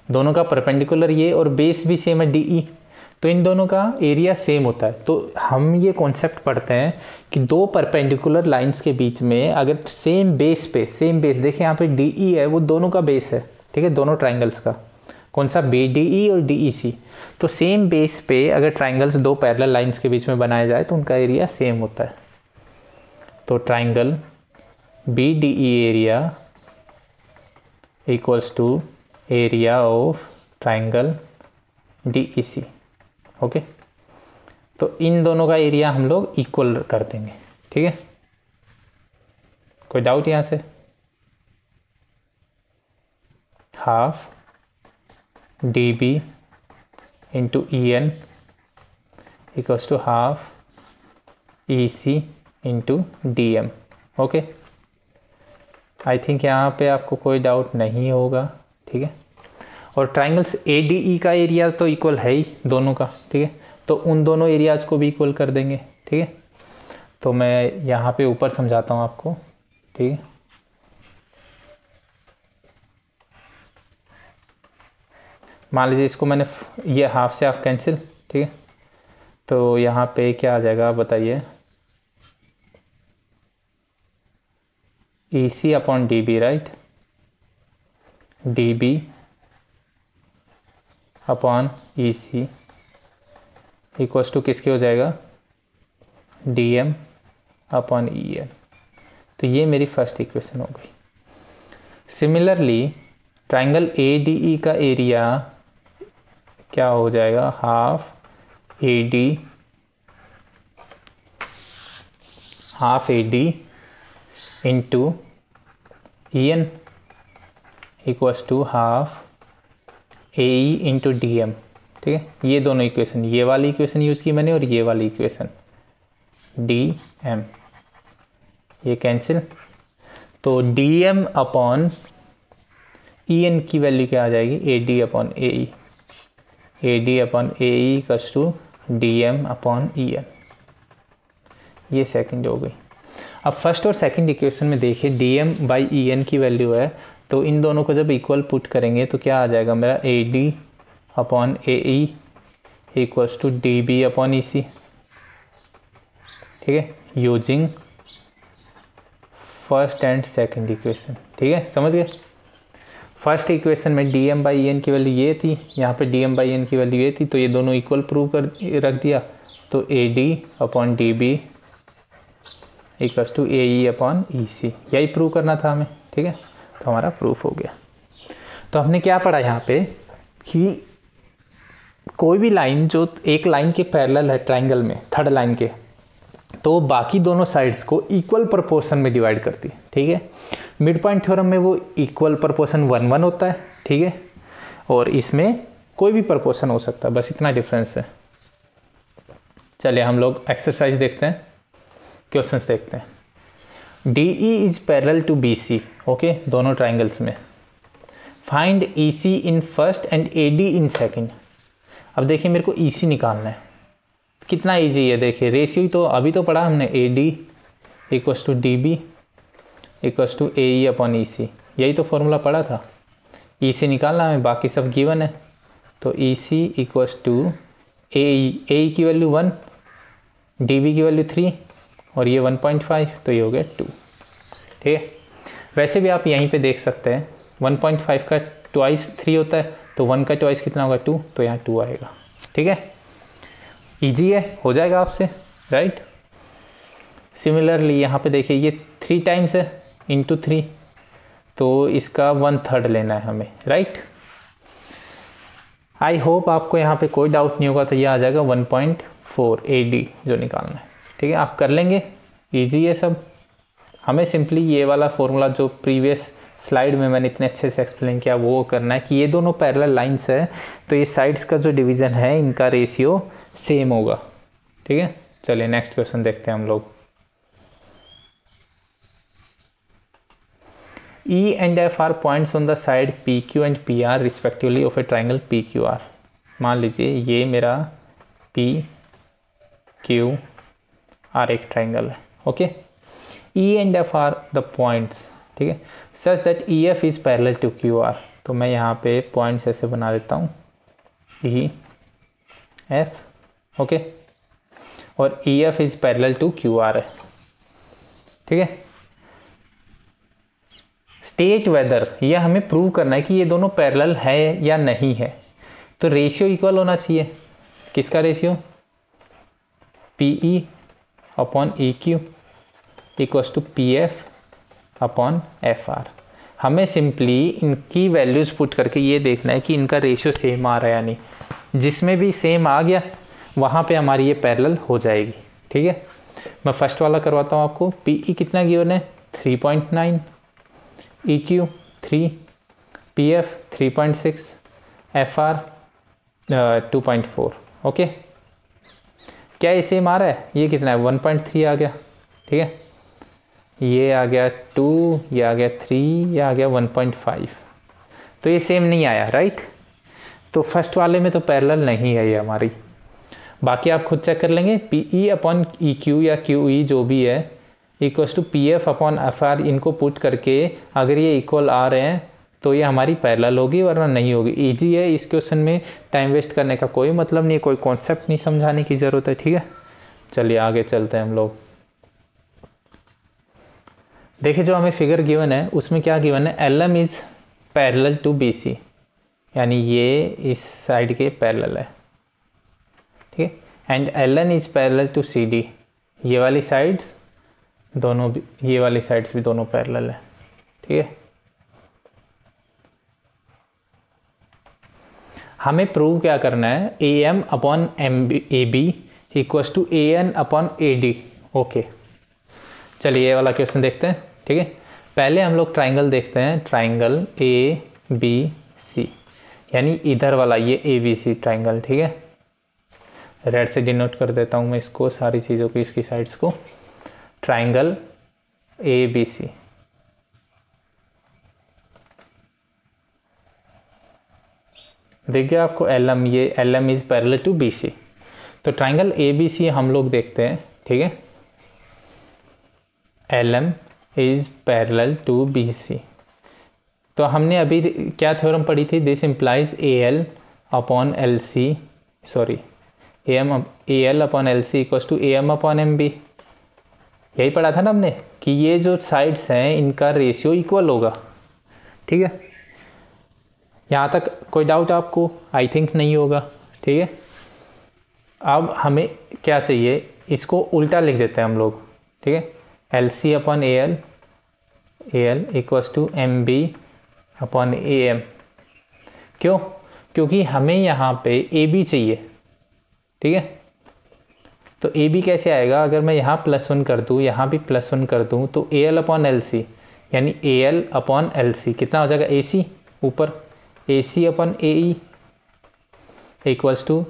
दोनों का परपेंडिकुलर ये और बेस भी सेम है DE, तो इन दोनों का एरिया सेम होता है। तो हम ये कॉन्सेप्ट पढ़ते हैं कि दो परपेंडिकुलर लाइंस के बीच में अगर सेम बेस देखिए यहाँ पे DE है, वो दोनों का बेस है, ठीक है, दोनों ट्राइंगल्स का, कौन सा, BDE और DEC। तो सेम बेस पे अगर ट्राइंगल्स दो पैरेलल लाइंस के बीच में बनाया जाए तो उनका एरिया सेम होता है। तो triangle BDE area equals to area of triangle DEC, okay. तो इन दोनों का एरिया हम लोग इक्वल कर देंगे, ठीक है। कोई डाउट यहाँ से? Half DB into EN equals to half EC into DM, okay. I think यहाँ पे आपको कोई डाउट नहीं होगा, ठीक है। और ट्राइंगल्स ADE का एरिया तो इक्वल है ही दोनों का, ठीक है, तो उन दोनों एरियाज को भी इक्वल कर देंगे, ठीक है। तो मैं यहाँ पे ऊपर समझाता हूँ आपको, ठीक है। मान लीजिए इसको मैंने ये हाफ से हाफ कैंसिल, ठीक है, तो यहाँ पे क्या आ जाएगा आप बताइए, EC upon DB, right, DB upon EC equals to किसके हो जाएगा, DM अपॉन EN। तो ये मेरी फर्स्ट इक्वेशन हो गई। सिमिलरली ट्राइंगल ADE का एरिया क्या हो जाएगा, half AD into EN equals to half AE into DM, ठीक है। ये दोनों इक्वेशन, ये वाली इक्वेशन यूज़ की मैंने और ये वाली इक्वेशन DM, ये कैंसिल, तो DM अपॉन EN की वैल्यू क्या आ जाएगी, AD upon AE equals to DM upon EN। ये सेकंड हो गई। अब फर्स्ट और सेकंड इक्वेशन में देखिए DM बाई EN की वैल्यू है, तो इन दोनों को जब इक्वल पुट करेंगे तो क्या आ जाएगा मेरा, AD upon AE equals to DB upon EC, ठीक है, using first and second equation, ठीक है, समझ गए। फर्स्ट इक्वेशन में DM बाई EN की वैल्यू ये थी, यहाँ पे DM बाई EN की वैल्यू ये थी, तो ये दोनों इक्वल प्रूव कर रख दिया, तो AD upon DB equals to AE upon EC, यही प्रूव करना था हमें, ठीक है, तो हमारा प्रूफ हो गया। तो हमने क्या पढ़ा यहाँ पे कि कोई भी लाइन जो एक लाइन के पैरेलल है ट्राइंगल में, थर्ड लाइन के, तो बाकी दोनों साइड्स को इक्वल प्रोपोर्शन में डिवाइड करती है, ठीक है। मिड पॉइंट थ्योरम में वो इक्वल प्रोपोर्शन 1:1 होता है, ठीक है, और इसमें कोई भी प्रोपोर्शन हो सकता है, बस इतना डिफरेंस है। चलिए हम लोग एक्सरसाइज देखते हैं, क्वेश्चंस देखते हैं। DE is parallel to BC, okay, दोनों ट्राइंगल्स में। Find EC in first and AD in second. अब देखिए मेरे को EC निकालना है, कितना ईजी है, देखिए रेशियो तो अभी तो पढ़ा हमने, AD equals to DB equals to AE upon EC, यही तो फॉर्मूला पढ़ा था। EC निकालना है, बाकी सब गिवन है, तो EC इक्वल्स टू AE की वैल्यू 1, DB की वैल्यू 3 और ये 1.5, तो ये हो गया 2, ठीक है। वैसे भी आप यहीं पे देख सकते हैं 1.5 का ट्वाइस 3 होता है, तो 1 का ट्वाइस कितना होगा 2, तो यहाँ 2 आएगा, ठीक है। ईजी है, हो जाएगा आपसे, राइट। सिमिलरली यहाँ पे देखिए ये 3 टाइम्स है इंटू 3, तो इसका 1/3 लेना है हमें, राइट। आई होप आपको यहाँ पे कोई डाउट नहीं होगा, तो ये आ जाएगा 1.4 AD जो निकालना है, ठीक है। आप कर लेंगे, इजी है सब। हमें सिंपली ये वाला फॉर्मूला जो प्रीवियस स्लाइड में मैंने इतने अच्छे से एक्सप्लेन किया वो करना है कि ये दोनों पैरेलल लाइंस है, तो ये साइड्स का जो डिवीज़न है इनका रेशियो सेम होगा, ठीक है। चलिए नेक्स्ट क्वेश्चन देखते हैं हम लोग। E and F are points on the side PQ and PR respectively of a triangle PQR। मान लीजिए ये मेरा PQR एक ट्राइंगल है, okay. E and F are the points, ठीक है, such that EF is parallel to QR। तो मैं यहाँ पे पॉइंट्स ऐसे बना देता हूँ, EF, ओके, और EF is parallel to QR है, ठीक है। स्टेट वेदर, यह हमें प्रूव करना है कि ये दोनों पैरेलल है या नहीं है, तो रेशियो इक्वल होना चाहिए। किसका ratio? PE upon EQ equals to PF upon FR। हमें सिंपली इनकी वैल्यूज़ पुट करके ये देखना है कि इनका रेशियो सेम आ रहा है या नहीं। जिसमें भी सेम आ गया वहाँ पे हमारी ये पैरेलल हो जाएगी, ठीक है। मैं फर्स्ट वाला करवाता हूँ आपको। PE कितना गिवन है? 3.9, EQ 3, PF 3.6, FR 2.4, ओके। क्या ये सेम आ रहा है? ये कितना है? 1.3 आ गया, ठीक है। ये आ गया 2, ये आ गया 3, ये आ गया 1.5, तो ये सेम नहीं आया, राइट। तो फर्स्ट वाले में तो पैरेलल नहीं है ये हमारी। बाकी आप खुद चेक कर लेंगे। PE अपॉन EQ या QE जो भी है equals to PF upon FR, इनको पुट करके अगर ये इक्वल आ रहे हैं तो ये हमारी पैरेलल होगी, वरना नहीं होगी। इजी है, इस क्वेश्चन में टाइम वेस्ट करने का कोई मतलब नहीं, कोई कॉन्सेप्ट नहीं समझाने की ज़रूरत है, ठीक है। चलिए आगे चलते हैं हम लोग। देखिए जो हमें फिगर गिवन है उसमें क्या गिवन है? LM is parallel to BC, यानी ये इस साइड के पैरेलल है, ठीक है। And LN is parallel to CD, ये वाली साइड्स दोनों भी, ये वाली साइड्स भी दोनों पैरेलल है, ठीक है। हमें प्रूव क्या करना है? AM upon AB equals to AN upon AD, okay. चलिए ये वाला क्वेश्चन देखते हैं, ठीक है। पहले हम लोग ट्राइंगल देखते हैं, ट्राइंगल ABC, यानी इधर वाला ये ABC ट्राइंगल, ठीक है। रेड से डिनोट कर देता हूँ मैं इसको, सारी चीज़ों को, इसकी साइड्स को। ट्राइंगल ABC, देखिए आपको LM, ये LM is parallel to BC, तो ट्राइंगल ABC हम लोग देखते हैं, ठीक है। LM is parallel to BC, तो हमने अभी क्या थ्योरम पढ़ी थी? This implies AL upon LC, sorry AL upon LC equals to AM upon MB, यही पढ़ा था ना हमने कि ये जो साइड्स हैं इनका रेशियो इक्वल होगा, ठीक है। यहाँ तक कोई डाउट आपको? आई थिंक नहीं होगा, ठीक है। अब हमें क्या चाहिए? इसको उल्टा लिख देते हैं हम लोग, ठीक है। LC upon AL equals to MB upon AM, क्यों? क्योंकि हमें यहाँ पे ए बी चाहिए, ठीक है। तो ए बी कैसे आएगा? अगर मैं यहाँ +1 कर दूँ, यहाँ भी +1 कर दूँ, तो A L upon L C, यानी A L upon L C कितना हो जाएगा? ए सी ऊपर, A C upon A E equals to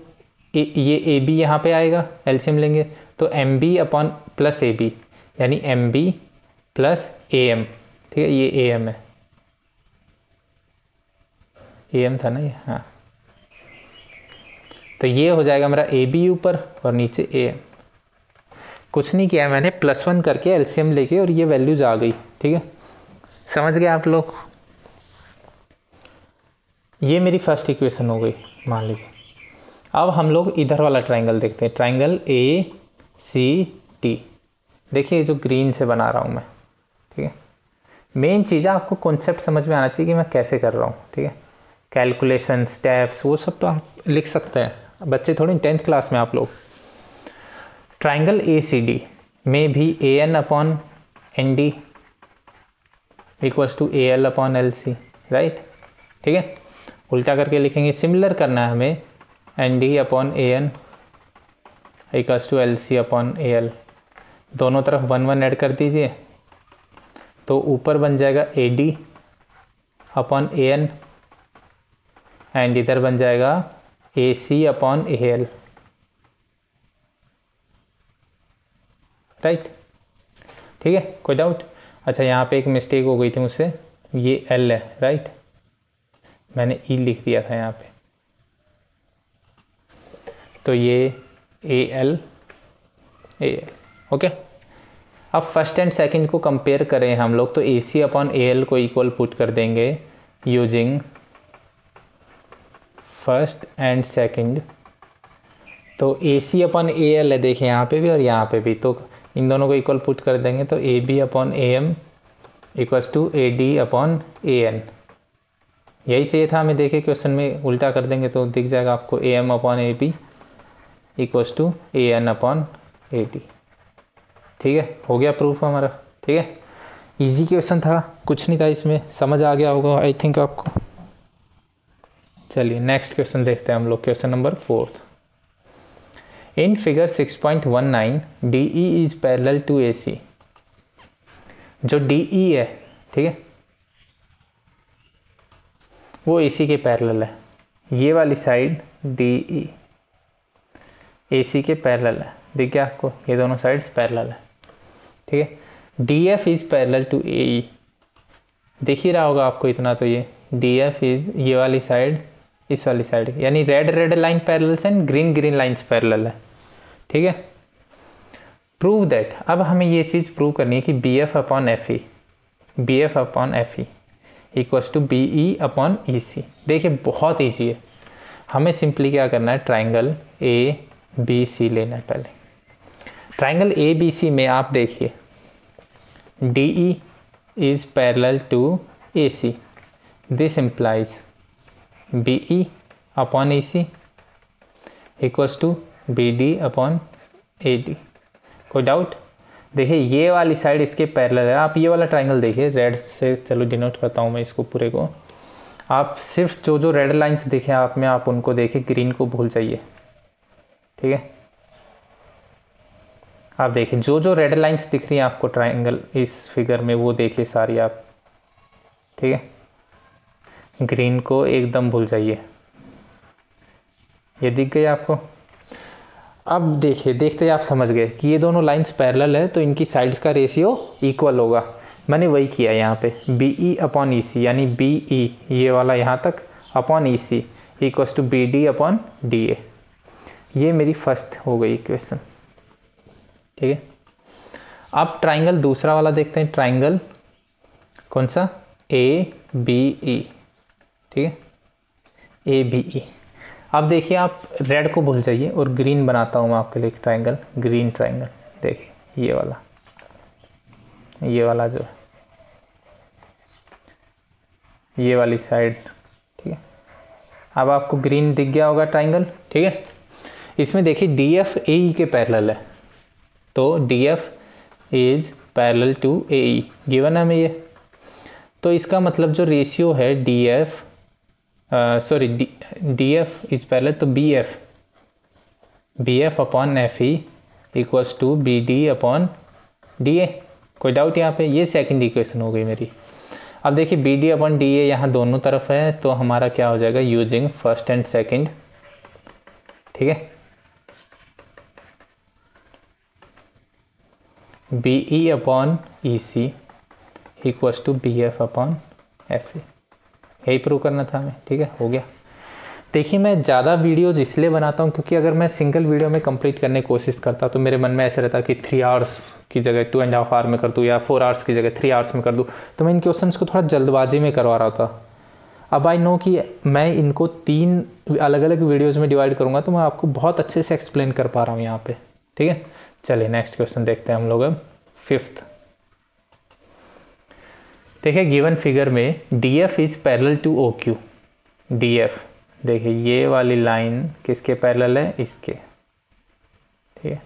ये ए बी यहाँ पे आएगा, एलसीएम लेंगे तो M B upon plus A B, यानी M B plus A M, ठीक है। ये ए एम है, ए एम था ना ये, हाँ। तो ये हो जाएगा मेरा ए बी ऊपर और नीचे ए एम। कुछ नहीं किया मैंने, +1 करके एलसीएम लेके और ये वैल्यूज आ गई, ठीक है। समझ गए आप लोग? ये मेरी फर्स्ट इक्वेशन हो गई मान लीजिए। अब हम लोग इधर वाला ट्राइंगल देखते हैं, ट्राइंगल ए सी टी। देखिए जो ग्रीन से बना रहा हूँ मैं, ठीक है। मेन चीज़ आपको कॉन्सेप्ट समझ में आना चाहिए कि मैं कैसे कर रहा हूँ, ठीक है। कैलकुलेशन स्टेप्स वो सब तो आप लिख सकते हैं, बच्चे थोड़ी 10th क्लास में आप लोग। ट्राइंगल ए सी डी में भी A N upon N D equals to A L upon L C, right, ठीक है। उल्टा करके लिखेंगे, सिमिलर करना है हमें, N D upon A N equals to L C upon A L. दोनों तरफ 1 1 ऐड कर दीजिए तो ऊपर बन जाएगा A D upon A N and इधर बन जाएगा A C upon A L, right, ठीक है। कोई डाउट? अच्छा यहाँ पे एक मिस्टेक हो गई थी मुझसे, ये एल है, राइट, मैंने ई लिख दिया था यहाँ पे, तो ये ए एल, ओके। अब फर्स्ट एंड सेकंड को कंपेयर करें हम लोग तो ए सी अपॉन ए एल को इक्वल पुट कर देंगे यूजिंग फर्स्ट एंड सेकंड। तो ए सी अपॉन ए एल है, देखिए यहाँ पे भी और यहाँ पे भी, तो इन दोनों को इक्वल पुट कर देंगे तो A B upon A M equals to A D upon A N. यही चाहिए था हमें, देखिए क्वेश्चन में उल्टा कर देंगे तो दिख जाएगा आपको A M upon A B equals to A N upon A D, ठीक है। हो गया प्रूफ हमारा, ठीक है। इजी क्वेश्चन था, कुछ नहीं था इसमें, समझ आ गया होगा आई थिंक आपको। चलिए नेक्स्ट क्वेश्चन देखते हैं हम लोग, question number 4। In figure 6.19 DE is parallel to AC। जो DE है, ठीक है, वो AC के पैरेलल है। ये वाली साइड DE AC के पैरेलल है, दिख गया आपको, ये दोनों साइड्स पैरेलल है, ठीक है। DF is parallel to AE, दिख ही रहा होगा आपको इतना, तो ये DF इज ये वाली साइड इस वाली साइड, यानी red line parallel and green lines parallel है, ठीक है। प्रूव दैट, अब हमें ये चीज़ प्रूव करनी है कि BF upon FE equals to BE upon EC। देखिए बहुत ईजी है, हमें सिंपली क्या करना है, ट्राइंगल ABC लेना है पहले। ट्राइंगल ABC में आप देखिए DE is parallel to AC, this implies BE upon EC equals to BD upon AD। कोई डाउट? देखिए ये वाली साइड इसके पैरेलल है। आप ये वाला ट्राइंगल देखिए, रेड से चलो डिनोट करता हूँ मैं इसको पूरे को। आप सिर्फ जो रेड लाइंस दिखे आप में, आप उनको देखिए, ग्रीन को भूल जाइए, ठीक है। आप देखिए जो रेड लाइंस दिख रही हैं आपको ट्राइंगल इस फिगर में, वो देखिए सारी आप, ठीक है। ग्रीन को एकदम भूल जाइए, ये दिख गई आपको। अब देखिए, देखते ही आप समझ गए कि ये दोनों लाइंस पैरेलल है तो इनकी साइड्स का रेशियो इक्वल होगा। मैंने वही किया यहाँ पे, BE अपॉन EC, यानी BE ये वाला यहाँ तक upon EC equals to BD upon DA। ये मेरी फर्स्ट हो गई इक्वेशन, ठीक है। अब ट्राइंगल दूसरा वाला देखते हैं, ट्राइंगल कौन सा, ABE, ठीक है, ABE। अब देखिए आप रेड को भूल जाइए और ग्रीन बनाता हूँ मैं आपके लिए एक ट्राइंगल, ग्रीन ट्राइंगल। देखिए ये वाला जो है, ये वाली साइड, ठीक है। अब आपको ग्रीन दिख गया होगा ट्राइंगल, ठीक है। इसमें देखिए DF AE के पैरेलल है, तो DF is parallel to AE given है हमें ये। तो इसका मतलब जो रेशियो है DF sorry D F is parallel तो B F upon F E equals to B D upon D A. कोई डाउट यहाँ पे? ये सेकंड इक्वेशन हो गई मेरी। अब देखिए B D upon D A यहाँ दोनों तरफ है तो हमारा क्या हो जाएगा, यूजिंग फर्स्ट एंड सेकंड, ठीक है। B E upon E C equals to B F upon F E, यही प्रूव करना था हमें, ठीक है, हो गया। देखिए मैं ज़्यादा वीडियोज इसलिए बनाता हूँ क्योंकि अगर मैं सिंगल वीडियो में कंप्लीट करने की कोशिश करता तो मेरे मन में ऐसा रहता कि 3 आवर्स की जगह 2.5 आवर में कर दूँ या 4 आवर्स की जगह 3 आवर्स में कर दूँ, तो मैं इन क्वेश्चंस को थोड़ा जल्दबाजी में करवा रहा था। अब आई नो कि मैं इनको 3 अलग अलग वीडियोज़ में डिवाइड करूँगा तो मैं आपको बहुत अच्छे से एक्सप्लेन कर पा रहा हूँ यहाँ पर, ठीक है। चलिए नेक्स्ट क्वेश्चन देखते हैं हम लोग अब, 5th। देखिए गिवन फिगर में D F is parallel to O Q. D F देखिए ये वाली लाइन किसके पैरेलल है, इसके, ठीक है।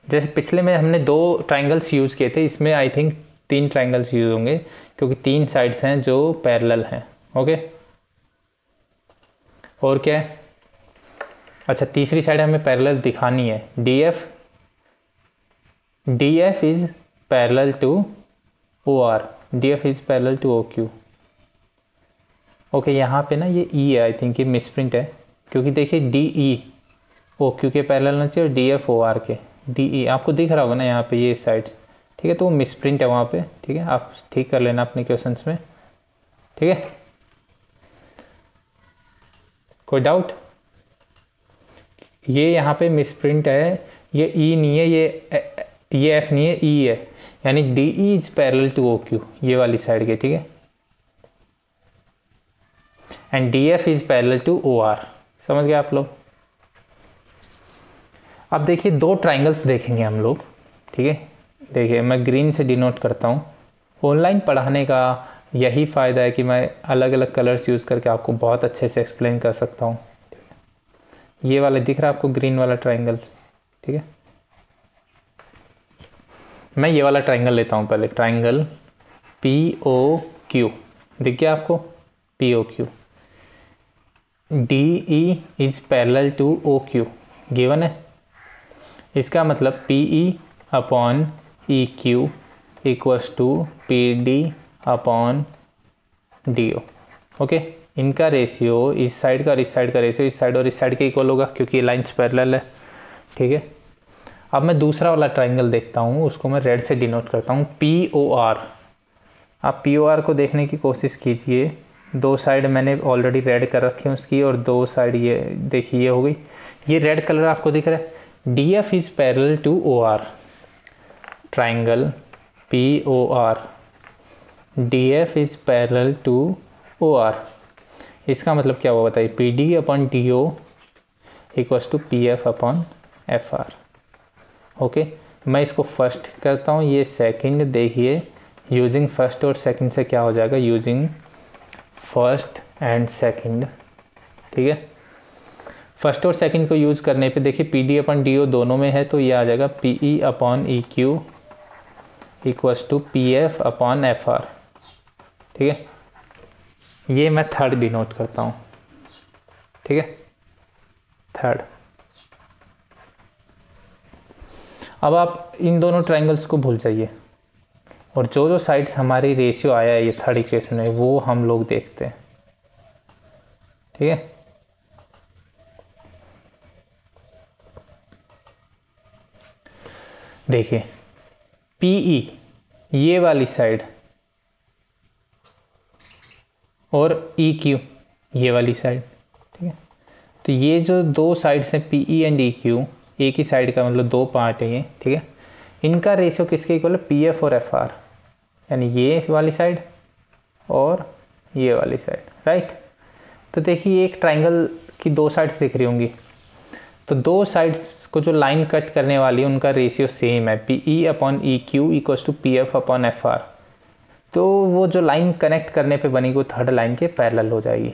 जैसे पिछले में हमने 2 ट्राइंगल्स यूज़ किए थे, इसमें आई थिंक 3 ट्राइंगल्स यूज़ होंगे क्योंकि 3 साइड्स हैं जो पैरेलल हैं, ओके। और क्या है, अच्छा तीसरी साइड हमें पैरेलल दिखानी है। D F is parallel to O R, D F is parallel to O Q, okay. यहाँ पे ना ये ई है, आई थिंक ये मिसप्रिंट है क्योंकि देखिए डी ई ओ क्यू के पैरेलल होना चाहिए और डी एफ ओ आर के। डी ई आपको दिख रहा होगा ना यहाँ पे ये साइड, ठीक है, तो वो मिसप्रिंट है वहाँ पे, ठीक है, आप ठीक कर लेना अपने क्वेश्चंस में, ठीक है। कोई डाउट? ये यहाँ पे मिसप्रिंट है, ये ई नहीं है, ये एफ नहीं है, ई है, यानी D E is parallel to O Q, ये वाली साइड के, ठीक है। And D F is parallel to O R, समझ गए आप लोग। अब देखिए 2 ट्राइंगल्स देखेंगे हम लोग, ठीक है। देखिए मैं ग्रीन से डिनोट करता हूँ। ऑनलाइन पढ़ाने का यही फ़ायदा है कि मैं अलग अलग कलर्स यूज़ करके आपको बहुत अच्छे से एक्सप्लेन कर सकता हूँ। ये वाला दिख रहा है आपको, ग्रीन वाला ट्राइंगल, ठीक है। मैं ये वाला ट्राइंगल लेता हूँ पहले, ट्राइंगल पी ओ क्यू, दिख गया आपको, P O Q. D E is parallel to O Q, given है। इसका मतलब P E upon E Q equals to P D upon D O, okay. इनका रेशियो इस साइड का और इस साइड का रेशियो इस साइड और इस साइड के इक्वल होगा क्योंकि लाइन्स पैरेलल है, ठीक है। अब मैं दूसरा वाला ट्राइंगल देखता हूँ, उसको मैं रेड से डिनोट करता हूँ, पी ओ आर। आप पी ओ आर को देखने की कोशिश कीजिए। 2 साइड मैंने ऑलरेडी रेड कर रखी है उसकी और 2 साइड ये देखिए ये हो गई। ये रेड कलर आपको दिख रहा है। D F is parallel to O R, triangle P O R, D F is parallel to O R. इसका मतलब क्या हुआ बताइए, P D upon D O equals to P F upon F R, okay. मैं इसको फर्स्ट करता हूँ, ये सेकंड। देखिए यूजिंग फर्स्ट और सेकंड से क्या हो जाएगा, यूजिंग फर्स्ट एंड सेकंड, ठीक है। फर्स्ट और सेकंड को यूज़ करने पे देखिए P D upon D O दोनों में है तो ये आ जाएगा P E upon E Q equals to P F upon F R, ठीक है। ये मैं थर्ड डिनोट करता हूँ, ठीक है, थर्ड। अब आप इन दोनों ट्राइंगल्स को भूल जाइए और जो जो साइड्स हमारी रेशियो आया है ये थर्ड इक्वेशन में वो हम लोग देखते हैं, ठीक है। देखिए पीई ये वाली साइड और ई क्यू ये वाली साइड, ठीक है। तो ये जो 2 साइड्स हैं P E and E Q, एक ही साइड का मतलब 2 पार्ट है ये, ठीक है। इनका रेशियो किसके इक्वल है, पी एफ और एफ आर, यानी ये वाली साइड और ये वाली साइड, राइट। तो देखिए एक ट्राइंगल की 2 साइड्स दिख रही होंगी, तो 2 साइड्स को जो लाइन कट करने वाली है उनका रेशियो सेम है, P E upon E Q equals to P F upon F R. तो वो जो लाइन कनेक्ट करने पे बनी वो थर्ड लाइन के पैरेलल हो जाएगी।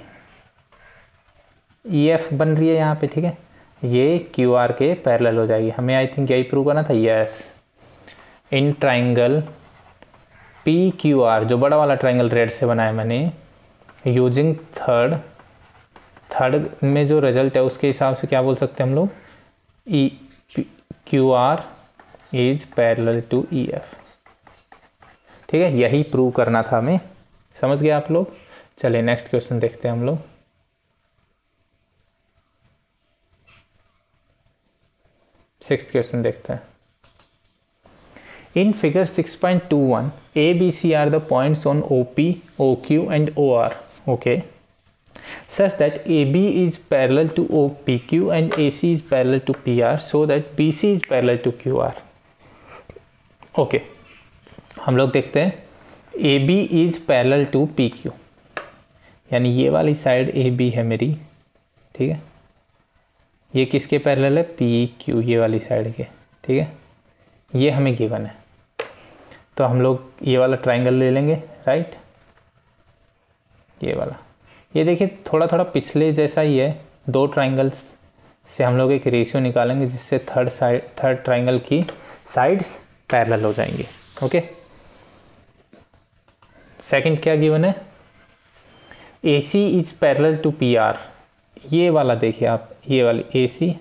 ई एफ बन रही है यहाँ पे, ठीक है, ये क्यू आर के पैरेलल हो जाएगी। हमें आई थिंक यही प्रूव करना था, yes. In triangle P Q R, जो बड़ा वाला ट्राइंगल रेड से बनाया मैंने, यूजिंग थर्ड में जो रिजल्ट है उसके हिसाब से क्या बोल सकते हैं हम लोग, E Q R is parallel to E F. ठीक है, यही प्रूव करना था हमें। समझ गए आप लोग? चलिए नेक्स्ट क्वेश्चन देखते हैं हम लोग। सिक्स्थ क्वेश्चन देखते हैं। In figure 6.21 A B C are the points on O P O Q and O R, okay, such that AB is parallel to OPQ and AC is parallel to PR, so that BC is parallel to QR. Okay, हम लोग देखते हैं AB is parallel to PQ, यानी ये वाली साइड AB है मेरी, ठीक है, ये किसके पैरेलल है, PQ, ये वाली साइड के, ठीक है, ये हमें गिवन है। तो हम लोग ये वाला ट्राइंगल ले लेंगे, राइट, ये वाला, ये देखिए थोड़ा थोड़ा पिछले जैसा ही है। दो ट्राइंगल्स से हम लोग एक रेशियो निकालेंगे जिससे थर्ड ट्राइंगल की साइड्स पैरेलल हो जाएंगे। ओके, सेकंड क्या गिवन है, AC is parallel to PR, ये वाला देखिए आप, ये वाली AC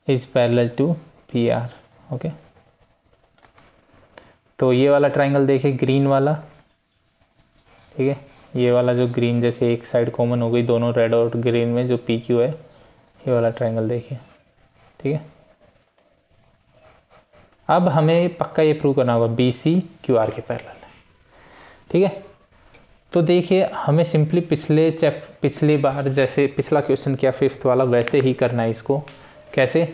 is parallel to PR। Okay, तो ये वाला ट्राइंगल देखिए, ग्रीन वाला, ठीक है, ये वाला जो ग्रीन जैसे एक साइड कॉमन हो गई दोनों रेड और ग्रीन में, जो PQ है, ये वाला ट्राइंगल देखिए, ठीक है। अब हमें पक्का ये प्रूव करना होगा BC QR के पैरेलल है, ठीक है। तो देखिए हमें सिंपली पिछली बार जैसे पिछला क्वेश्चन किया फिफ्थ वाला, वैसे ही करना है इसको। कैसे,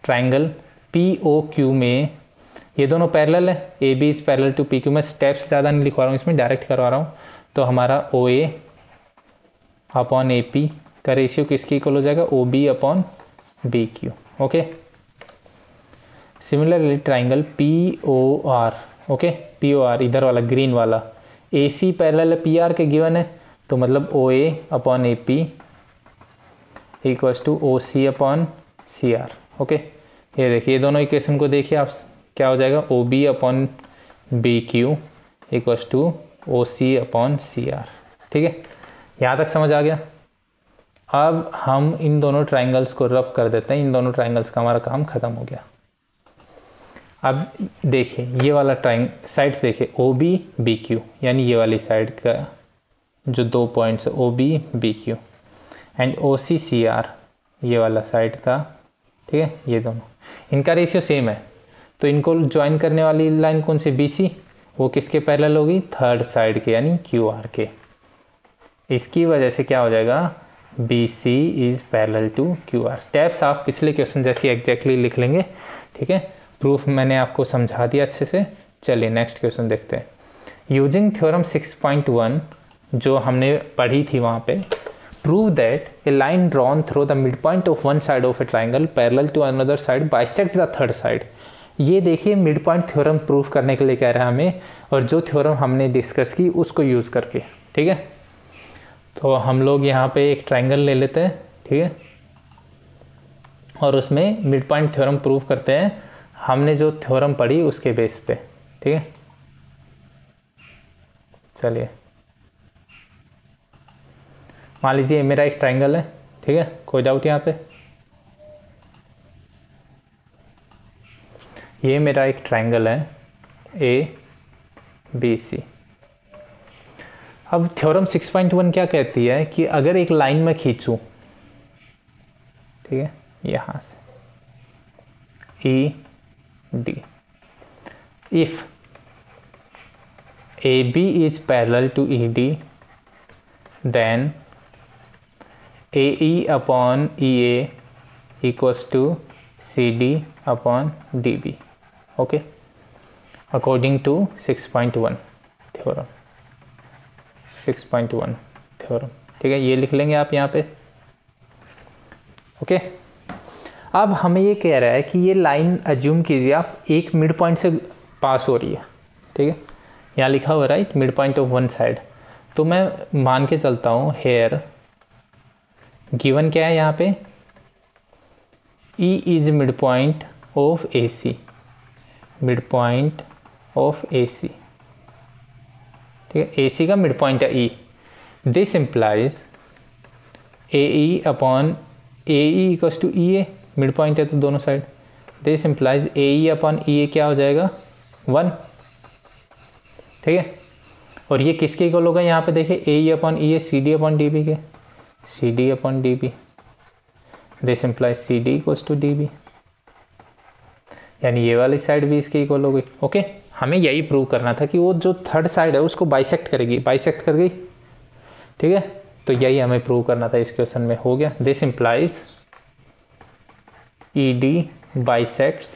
ट्राइंगल POQ में ये दोनों पैरेलल है, AB is parallel to PQ। मैं स्टेप्स ज़्यादा नहीं लिखवा रहा हूँ इसमें, डायरेक्ट करवा रहा हूँ। तो हमारा OA अपॉन AP का रेशियो किसकी इक्वल हो जाएगा, OB upon BQ। Okay, similarly triangle POR, okay, POR इधर वाला ग्रीन वाला, AC पैरेलल है PR के गिवन है, तो मतलब OA upon AP equals to OC upon CR। Okay, ये देखिए, ये दोनों इक्वेशन को देखिए आप, क्या हो जाएगा, OB upon BQ equals to OC upon CR। ठीक है, यहाँ तक समझ आ गया। अब हम इन दोनों ट्राइंगल्स को रब कर देते हैं, इन दोनों ट्राइंगल्स का हमारा काम ख़त्म हो गया। अब देखिए ये वाला साइड्स देखिए, OB BQ, यानी ये वाली साइड का जो दो पॉइंट्स है OB BQ and OC CR, ये वाला साइड का, ठीक है, ये दोनों, इनका रेशियो सेम है। तो इनको ज्वाइन करने वाली लाइन कौन सी, BC, वो किसके पैरेलल होगी, थर्ड साइड के, यानी QR के। इसकी वजह से क्या हो जाएगा, BC is parallel to QR। Steps आप पिछले क्वेश्चन जैसी एग्जैक्टली लिख लेंगे, ठीक है। प्रूफ मैंने आपको समझा दिया अच्छे से। चलिए नेक्स्ट क्वेश्चन देखते हैं। यूजिंग थ्योरम 6.1 जो हमने पढ़ी थी वहाँ पे, prove that a line drawn through the mid point of one side of a triangle parallel to another side bisect the third side. ये देखिए मिड पॉइंट थ्योरम प्रूफ करने के लिए कह रहा है हमें, और जो थ्योरम हमने डिस्कस की उसको यूज़ करके, ठीक है। तो हम लोग यहाँ पे एक ट्राइंगल ले लेते हैं, ठीक है, और उसमें मिड पॉइंट थ्योरम प्रूव करते हैं, हमने जो थ्योरम पढ़ी उसके बेस पे, ठीक है। चलिए मान लीजिए मेरा एक ट्राइंगल है, ठीक है, कोई डाउट यहाँ पे, ये मेरा एक ट्राइंगल है ABC। अब थ्योरम 6.1 क्या कहती है कि अगर एक लाइन में खींचूं, ठीक है, यहां से ED, if AB is parallel to ED, then AE upon EA equals to CD upon DB, okay, according to 6.1 theorem, 6.1 theorem, ठीक है, ये लिख लेंगे आप यहाँ पे, ओके। अब हमें ये कह रहा है कि ये लाइन अज्यूम कीजिए आप एक मिड पॉइंट से पास हो रही है, ठीक है, यहाँ लिखा हुआ right, mid point of one side. तो मैं मान के चलता हूँ हेयर गिवन क्या है यहाँ पे, E is mid point of AC, mid point of AC, ठीक है, ए सी का मिड पॉइंट है E, this implies A E upon A E equals to E A, mid point है तो दोनों side, this implies A E upon E A क्या हो जाएगा 1, ठीक है। और ये किसके इक्वल होगा, यहाँ पे देखिए A E upon E A C D upon D B के, C D upon D B, this implies C D equals to D B, यानी ये वाली साइड भी इसके इक्वल हो गई। ओके, हमें यही प्रूव करना था कि वो जो थर्ड साइड है उसको बाइसेक्ट करेगी, बाइसेक्ट कर गई, ठीक है। तो यही हमें प्रूव करना था, इस क्वेश्चन में हो गया। This implies E D bisects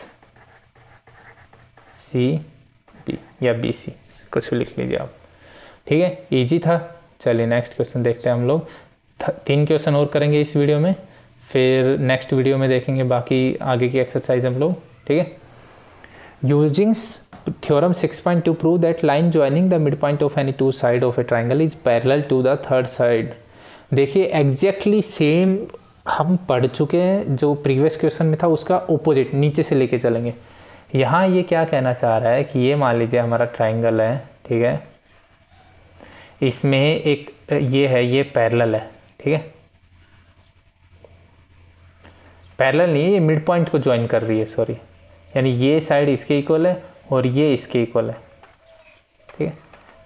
C B या बी सी, कुछ भी लिख लीजिए आप, ठीक है। इजी था। चलिए नेक्स्ट क्वेश्चन देखते हैं हम लोग। 3 क्वेश्चन और करेंगे इस वीडियो में, फिर नेक्स्ट वीडियो में देखेंगे बाकी आगे की एक्सरसाइज हम लोग, ठीक है। Using theorem 6.2 prove that line joining the mid point of any two side of a triangle is parallel to the third side. देखिए एग्जैक्टली सेम हम पढ़ चुके हैं, जो प्रीवियस क्वेश्चन में था उसका ओपोजिट नीचे से लेके चलेंगे। यहाँ ये क्या कहना चाह रहा है कि ये मान लीजिए हमारा ट्राइंगल है, ठीक है, इसमें एक ये है, ये पैरेलल है, ठीक है, पैरेलल नहीं है, ये मिड पॉइंट को ज्वाइन कर रही है, सॉरी, यानी ये साइड इसके इक्वल है और ये इसके इक्वल है, ठीक है।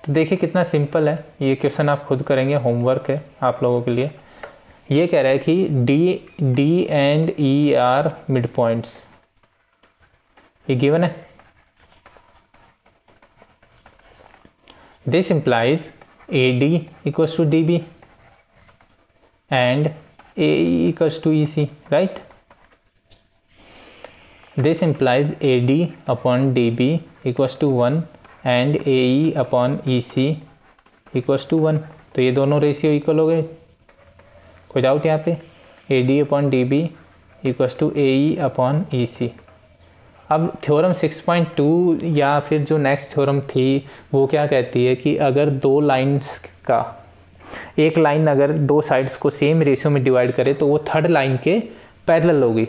तो देखिए कितना सिंपल है, ये क्वेश्चन आप खुद करेंगे, होमवर्क है आप लोगों के लिए। ये कह रहा है कि D and E are mid points, ये गिवन है। This implies A D equals to D B and A E equals to E C, right. This implies AD upon DB equals to 1 and AE upon EC equals to 1। तो ये दोनों रेशियो इक्वल हो गए, कोई डाउट यहाँ पे। AD upon DB equals to AE upon EC। अब थ्योरम 6.2 या फिर जो नेक्स्ट थ्योरम थी वो क्या कहती है कि अगर दो लाइंस का, एक लाइन अगर दो साइड्स को सेम रेशियो में डिवाइड करे तो वो थर्ड लाइन के पैरेलल होगी।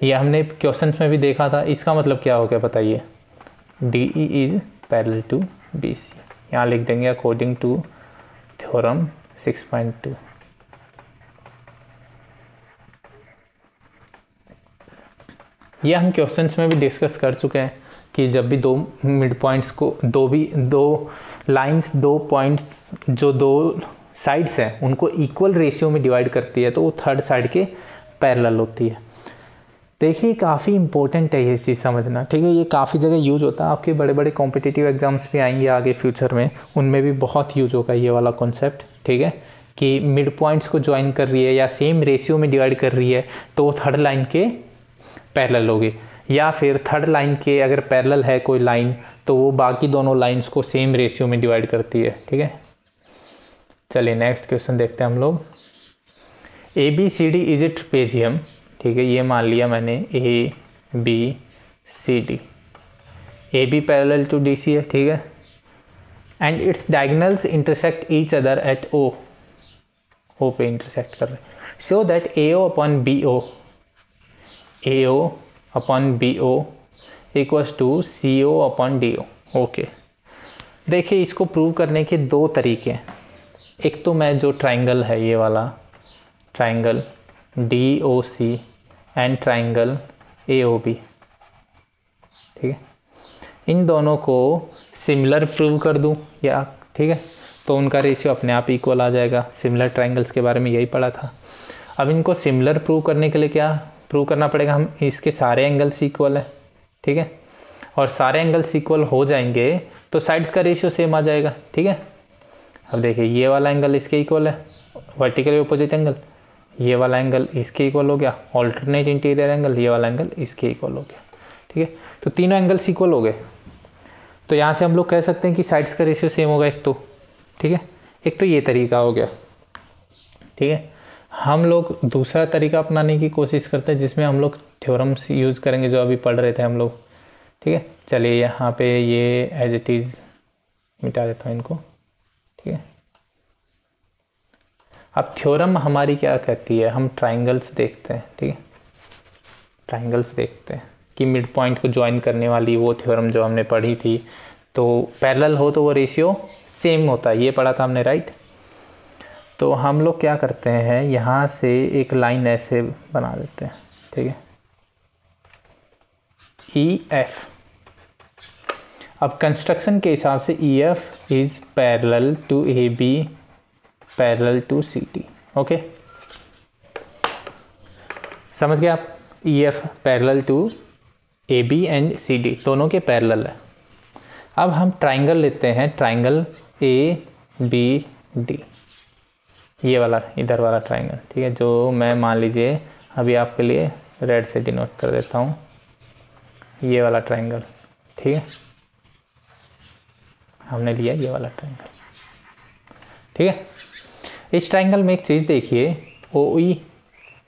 ये हमने क्वेश्चन में भी देखा था। इसका मतलब क्या हो गया बताइए, D E is parallel to B C, यहाँ लिख देंगे अकॉर्डिंग टू थ्योरम 6.2। ये हम क्वेश्चंस में भी डिस्कस कर चुके हैं कि जब भी दो मिड पॉइंट्स को, दो लाइंस, दो पॉइंट्स जो दो साइड्स हैं उनको इक्वल रेशियो में डिवाइड करती है तो वो थर्ड साइड के पैरेलल होती है। देखिए काफ़ी इंपॉर्टेंट है ये चीज़ समझना, ठीक है। ये काफ़ी जगह यूज होता है, आपके बड़े बड़े कॉम्पिटिटिव एग्जाम्स भी आएंगे आगे फ्यूचर में, उनमें भी बहुत यूज होगा ये वाला कॉन्सेप्ट, ठीक है, कि मिड पॉइंट्स को ज्वाइन कर रही है या सेम रेशियो में डिवाइड कर रही है तो वो थर्ड लाइन के पैरेलल होगी, या फिर थर्ड लाइन के अगर पैरेलल है कोई लाइन तो वो बाकी दोनों लाइन्स को सेम रेशियो में डिवाइड करती है, ठीक है। चलिए नेक्स्ट क्वेश्चन देखते हैं हम लोग। A B C D is a trapezium, ठीक है, ये मान लिया मैंने A B C D, A B parallel to D C है, ठीक है, and its diagonals intersect each other at O, O पे इंटरसेक्ट कर रहे हैं, so that A O upon B O, A O upon B O equals to C O upon D O. Okay, देखिए इसको प्रूव करने के दो तरीके हैं। एक तो मैं जो ट्राइंगल है ये वाला triangle D O C and triangle A O B, ठीक है, इन दोनों को सिमिलर प्रूव कर दूं या, ठीक है, तो उनका रेशियो अपने आप इक्वल आ जाएगा। सिमिलर ट्राइंगल्स के बारे में यही पढ़ा था। अब इनको सिमिलर प्रूव करने के लिए क्या प्रूव करना पड़ेगा, हम इसके सारे एंगल्स इक्वल है, ठीक है, और सारे एंगल्स इक्वल हो जाएंगे तो साइड्स का रेशियो सेम आ जाएगा, ठीक है। अब देखिए ये वाला एंगल इसके इक्वल है, वर्टिकली अपोजिट एंगल, ये वाला एंगल इसके इक्वल हो गया, ऑल्टरनेट इंटीरियर एंगल, ये वाला एंगल इसके इक्वल हो गया, ठीक है। तो तीनों एंगल्स इक्वल हो गए, तो यहाँ से हम लोग कह सकते हैं कि साइड्स का रेशियो सेम होगा एक तो, ठीक है। एक तो ये तरीका हो गया, ठीक है। हम लोग दूसरा तरीका अपनाने की कोशिश करते हैं जिसमें हम लोग थ्योरम्स यूज़ करेंगे जो अभी पढ़ रहे थे हम लोग, ठीक है। चलिए यहाँ पे ये एज इट इज़ मिटा देता हूँ इनको, ठीक है। अब थ्योरम हमारी क्या कहती है, हम ट्राइंगल्स देखते हैं, ठीक है, ट्राइंगल्स देखते हैं कि मिड पॉइंट को ज्वाइन करने वाली वो थ्योरम जो हमने पढ़ी थी, तो पैरेलल हो तो वो रेशियो सेम होता है, ये पढ़ा था हमने, राइट। तो हम लोग क्या करते हैं, यहाँ से एक लाइन ऐसे बना देते हैं, ठीक है, ई एफ। अब कंस्ट्रक्शन के हिसाब से E F is parallel to A B, parallel to C D. Okay, समझ गए आप। E F parallel to A B and C D, दोनों के पैरेलल है। अब हम ट्राइंगल लेते हैं, ट्राइंगल ए बी डी, ये वाला, इधर वाला ट्राइंगल, ठीक है, जो मैं मान लीजिए अभी आपके लिए रेड से डिनोट कर देता हूँ, ये वाला ट्राइंगल, ठीक है, हमने लिया ये वाला ट्राइंगल, ठीक है। इस ट्राइंगल में एक चीज़ देखिए, O E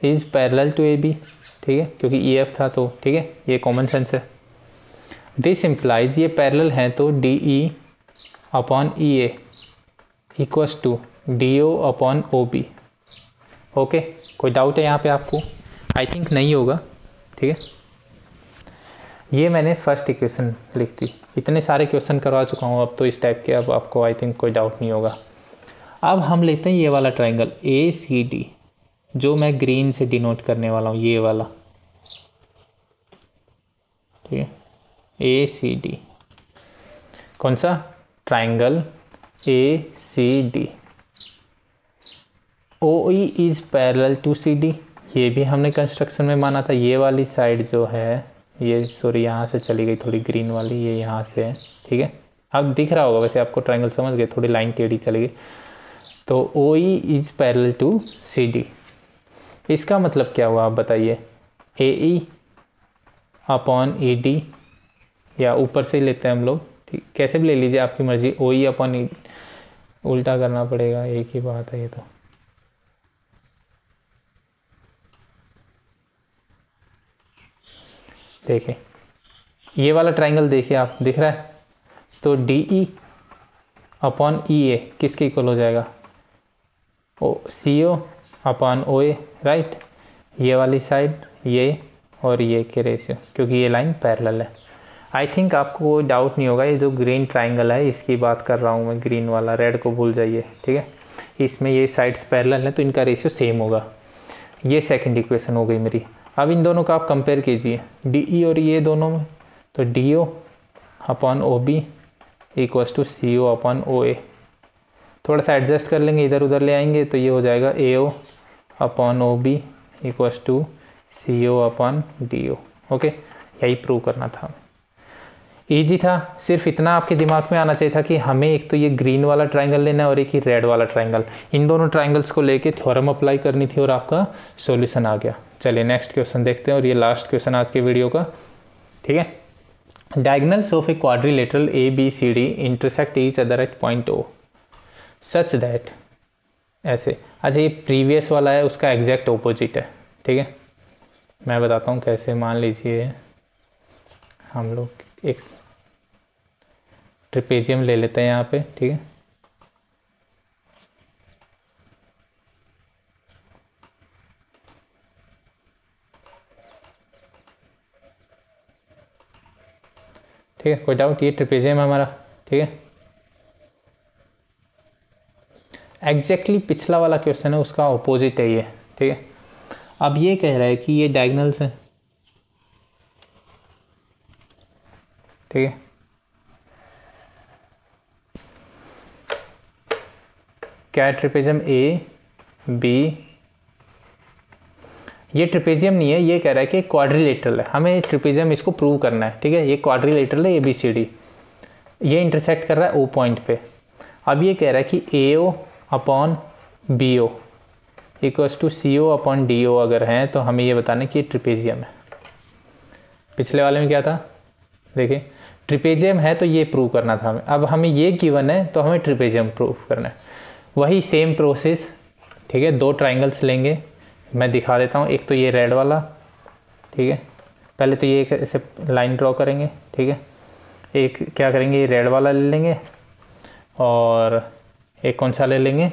is parallel to A B, ठीक है, क्योंकि ई एफ था तो, ठीक है, ये कॉमन सेंस है। दिस इम्प्लाइज, ये पैरेलल हैं तो D E upon E A equals to D O upon O B. Okay, कोई डाउट है यहाँ पे आपको? आई थिंक नहीं होगा, ठीक है। ये मैंने फर्स्ट इक्वेशन लिख दी, इतने सारे क्वेश्चन करवा चुका हूँ अब तो इस टाइप के, अब आपको आई थिंक कोई डाउट नहीं होगा। अब हम लेते हैं ये वाला ट्राइंगल ए सी डी, जो मैं ग्रीन से डिनोट करने वाला हूँ, ये वाला, ठीक है, ए सी डी। कौन सा? Triangle A C D. O E is parallel to C D, ये भी हमने कंस्ट्रक्शन में माना था। ये वाली साइड जो है, ये सॉरी यहाँ से चली गई थोड़ी ग्रीन वाली, ये यहाँ से है, ठीक है। अब दिख रहा होगा वैसे आपको, ट्राइंगल समझ गए, थोड़ी लाइन टेढ़ी चली गई। तो O E is parallel to C D, इसका मतलब क्या हुआ आप बताइए? ए ई अपॉन ए डी, या ऊपर से लेते हैं हम लोग, ठीक, कैसे भी ले लीजिए आपकी मर्जी। ओ ई अपॉन ई, उल्टा करना पड़ेगा, एक ही बात है ये तो। देखिए ये वाला ट्राइंगल देखिए आप, दिख रहा है, तो डी ई अपॉन ई ए किसके इक्वल हो जाएगा? ओ सी ओ अपॉन ओ ए, राइट। ये वाली साइड ये और ये के रेशियो, क्योंकि ये लाइन पैरेलल है। आई थिंक आपको कोई डाउट नहीं होगा, ये जो ग्रीन ट्राइंगल है इसकी बात कर रहा हूँ मैं, ग्रीन वाला, रेड को भूल जाइए, ठीक है। इसमें ये साइड्स पैरेलल है तो इनका रेशियो सेम होगा। ये सेकंड इक्वेशन हो गई मेरी। अब इन दोनों का आप कंपेयर कीजिए, डी ई और ये दोनों में, तो D O upon O B equals to C O upon O A. थोड़ा सा एडजस्ट कर लेंगे, इधर उधर ले आएंगे तो ये हो जाएगा A O upon O B equals to C O upon D O. Okay, यही प्रूव करना था। ईजी था, सिर्फ इतना आपके दिमाग में आना चाहिए था कि हमें एक तो ये ग्रीन वाला ट्राइंगल लेना है और एक ही रेड वाला ट्राइंगल। इन दोनों ट्राइंगल्स को लेके थ्योरम अप्लाई करनी थी और आपका सॉल्यूशन आ गया। चलिए नेक्स्ट क्वेश्चन देखते हैं, और ये लास्ट क्वेश्चन आज के वीडियो का, ठीक है। Diagonals of a quadrilateral A B C D intersect each other at point O such that, ऐसे। अच्छा, ये प्रीवियस वाला है, उसका एग्जैक्ट ऑपोजिट है, ठीक है। मैं बताता हूँ कैसे। मान लीजिए हम लोग एक ट्रिपेजियम ले लेते हैं यहाँ पे, ठीक है। ठीक है, कोई डाउट? ये ट्रिपेजियम है हमारा, ठीक है। एग्जैक्टली पिछला वाला क्वेश्चन है उसका ऑपोजिट है ये, ठीक है। अब ये कह रहा है कि ये डायगोनल्स है, ठीक है। क्या है? Trapezium A B. ये ट्रिपेजियम नहीं है, ये कह रहा है कि क्वाड्रिलेटरल है, हमें ट्रिपेजियम इसको प्रूव करना है, ठीक है। ये क्वाड्रिलेटरल है ए बी सी डी, ये इंटरसेक्ट कर रहा है ओ पॉइंट पे। अब ये कह रहा है कि A O upon B O equals to C O upon D O अगर हैं तो हमें ये बताना है कि ये ट्रिपेजियम है। पिछले वाले में क्या था? देखिए ट्रिपेजियम है तो ये प्रूव करना था हमें। अब हमें ये गिवन है तो हमें ट्रिपेजियम प्रूव करना है। वही सेम प्रोसेस, ठीक है। दो ट्राइंगल्स लेंगे, मैं दिखा देता हूँ। एक तो ये रेड वाला, ठीक है। पहले तो ये ऐसे लाइन ड्रॉ करेंगे, ठीक है। एक क्या करेंगे, ये रेड वाला ले लेंगे, और एक कौन सा ले लेंगे,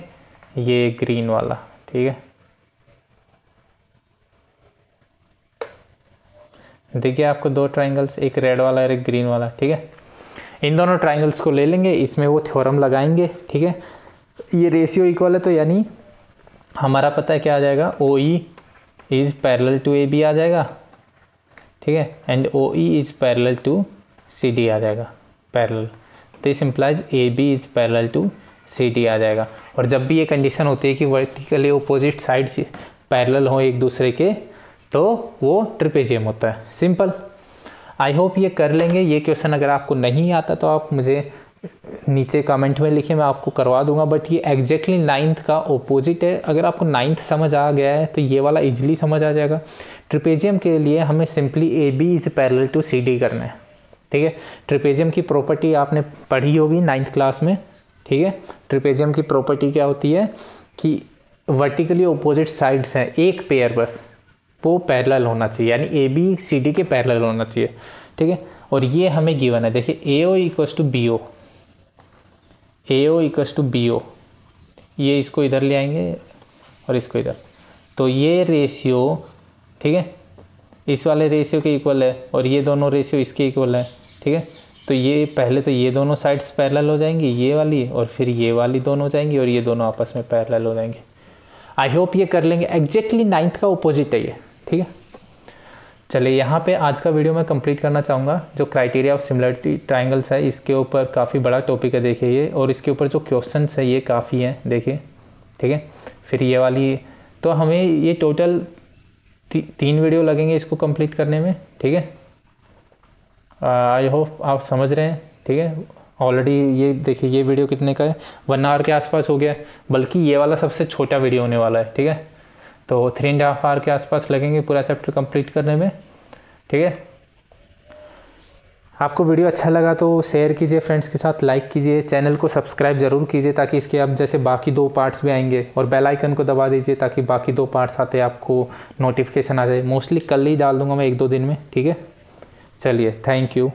ये ग्रीन वाला, ठीक है। देखिए आपको दो ट्राइंगल्स, एक रेड वाला और एक ग्रीन वाला, ठीक है। इन दोनों ट्राइंगल्स को ले लेंगे, इसमें वो थ्योरम लगाएंगे, ठीक है। ये रेशियो इक्वल है तो यानी हमारा पता है क्या आ जाएगा, O E is parallel to A B आ जाएगा, ठीक है, and O E is parallel to C D आ जाएगा, parallel. This implies A B is parallel to C D आ जाएगा। और जब भी ये कंडीशन होती है कि वर्टिकली अपोजिट साइड्स पैरेलल हो एक दूसरे के, तो वो ट्रिपेजियम होता है। सिंपल। आई होप ये कर लेंगे। ये क्वेश्चन अगर आपको नहीं आता तो आप मुझे नीचे कमेंट में लिखिए, मैं आपको करवा दूंगा। बट ये एग्जैक्टली 9th का ओपोजिट है। अगर आपको 9th समझ आ गया है तो ये वाला इजीली समझ आ जाएगा। ट्रिपेजियम के लिए हमें simply A B is parallel to C D करना है, ठीक है। ट्रिपेजियम की प्रॉपर्टी आपने पढ़ी होगी 9th क्लास में, ठीक है। ट्रिपेजियम की प्रॉपर्टी क्या होती है कि वर्टिकली अपोजिट साइड्स हैं एक पेयर, बस वो पैरेलल होना चाहिए, यानी ए बी सी डी के पैरेलल होना चाहिए, ठीक है। और ये हमें गिवन है, देखिए A O equals to B O, A O equals to B O, ये इसको इधर ले आएंगे और इसको इधर, तो ये रेशियो, ठीक है, इस वाले रेशियो के इक्वल है और ये दोनों रेशियो इसके इक्वल है, ठीक है। तो ये पहले तो ये दोनों साइड्स पैरेलल हो जाएंगी, ये वाली और फिर ये वाली दोनों हो जाएंगी और ये दोनों आपस में पैरेलल हो जाएंगे। आई होप ये कर लेंगे। एग्जैक्टली 9th का ओपोजिट है ये, ठीक है। चलिए यहाँ पे आज का वीडियो मैं कंप्लीट करना चाहूँगा। जो क्राइटेरिया ऑफ सिमिलरिटी ट्राइंगल्स है, इसके ऊपर काफ़ी बड़ा टॉपिक है, देखिए ये, और इसके ऊपर जो क्वेश्चंस है ये काफ़ी हैं, देखिए, ठीक है। फिर ये वाली, तो हमें ये टोटल 3 वीडियो लगेंगे इसको कंप्लीट करने में, ठीक है। आई होप आप समझ रहे हैं, ठीक है। ऑलरेडी ये देखिए ये वीडियो कितने का है, 1 आवर के आसपास हो गया, बल्कि ये वाला सबसे छोटा वीडियो होने वाला है, ठीक है। तो 3.5 आवर के आसपास लगेंगे पूरा चैप्टर कंप्लीट करने में, ठीक है। आपको वीडियो अच्छा लगा तो शेयर कीजिए फ्रेंड्स के साथ, लाइक कीजिए, चैनल को सब्सक्राइब ज़रूर कीजिए ताकि इसके अब जैसे बाकी 2 पार्ट्स भी आएंगे, और बेल आइकन को दबा दीजिए ताकि बाकी 2 पार्ट्स आते आपको नोटिफिकेशन आ जाए। मोस्टली कल ही डाल दूंगा मैं 1-2 दिन में, ठीक है। चलिए, थैंक यू।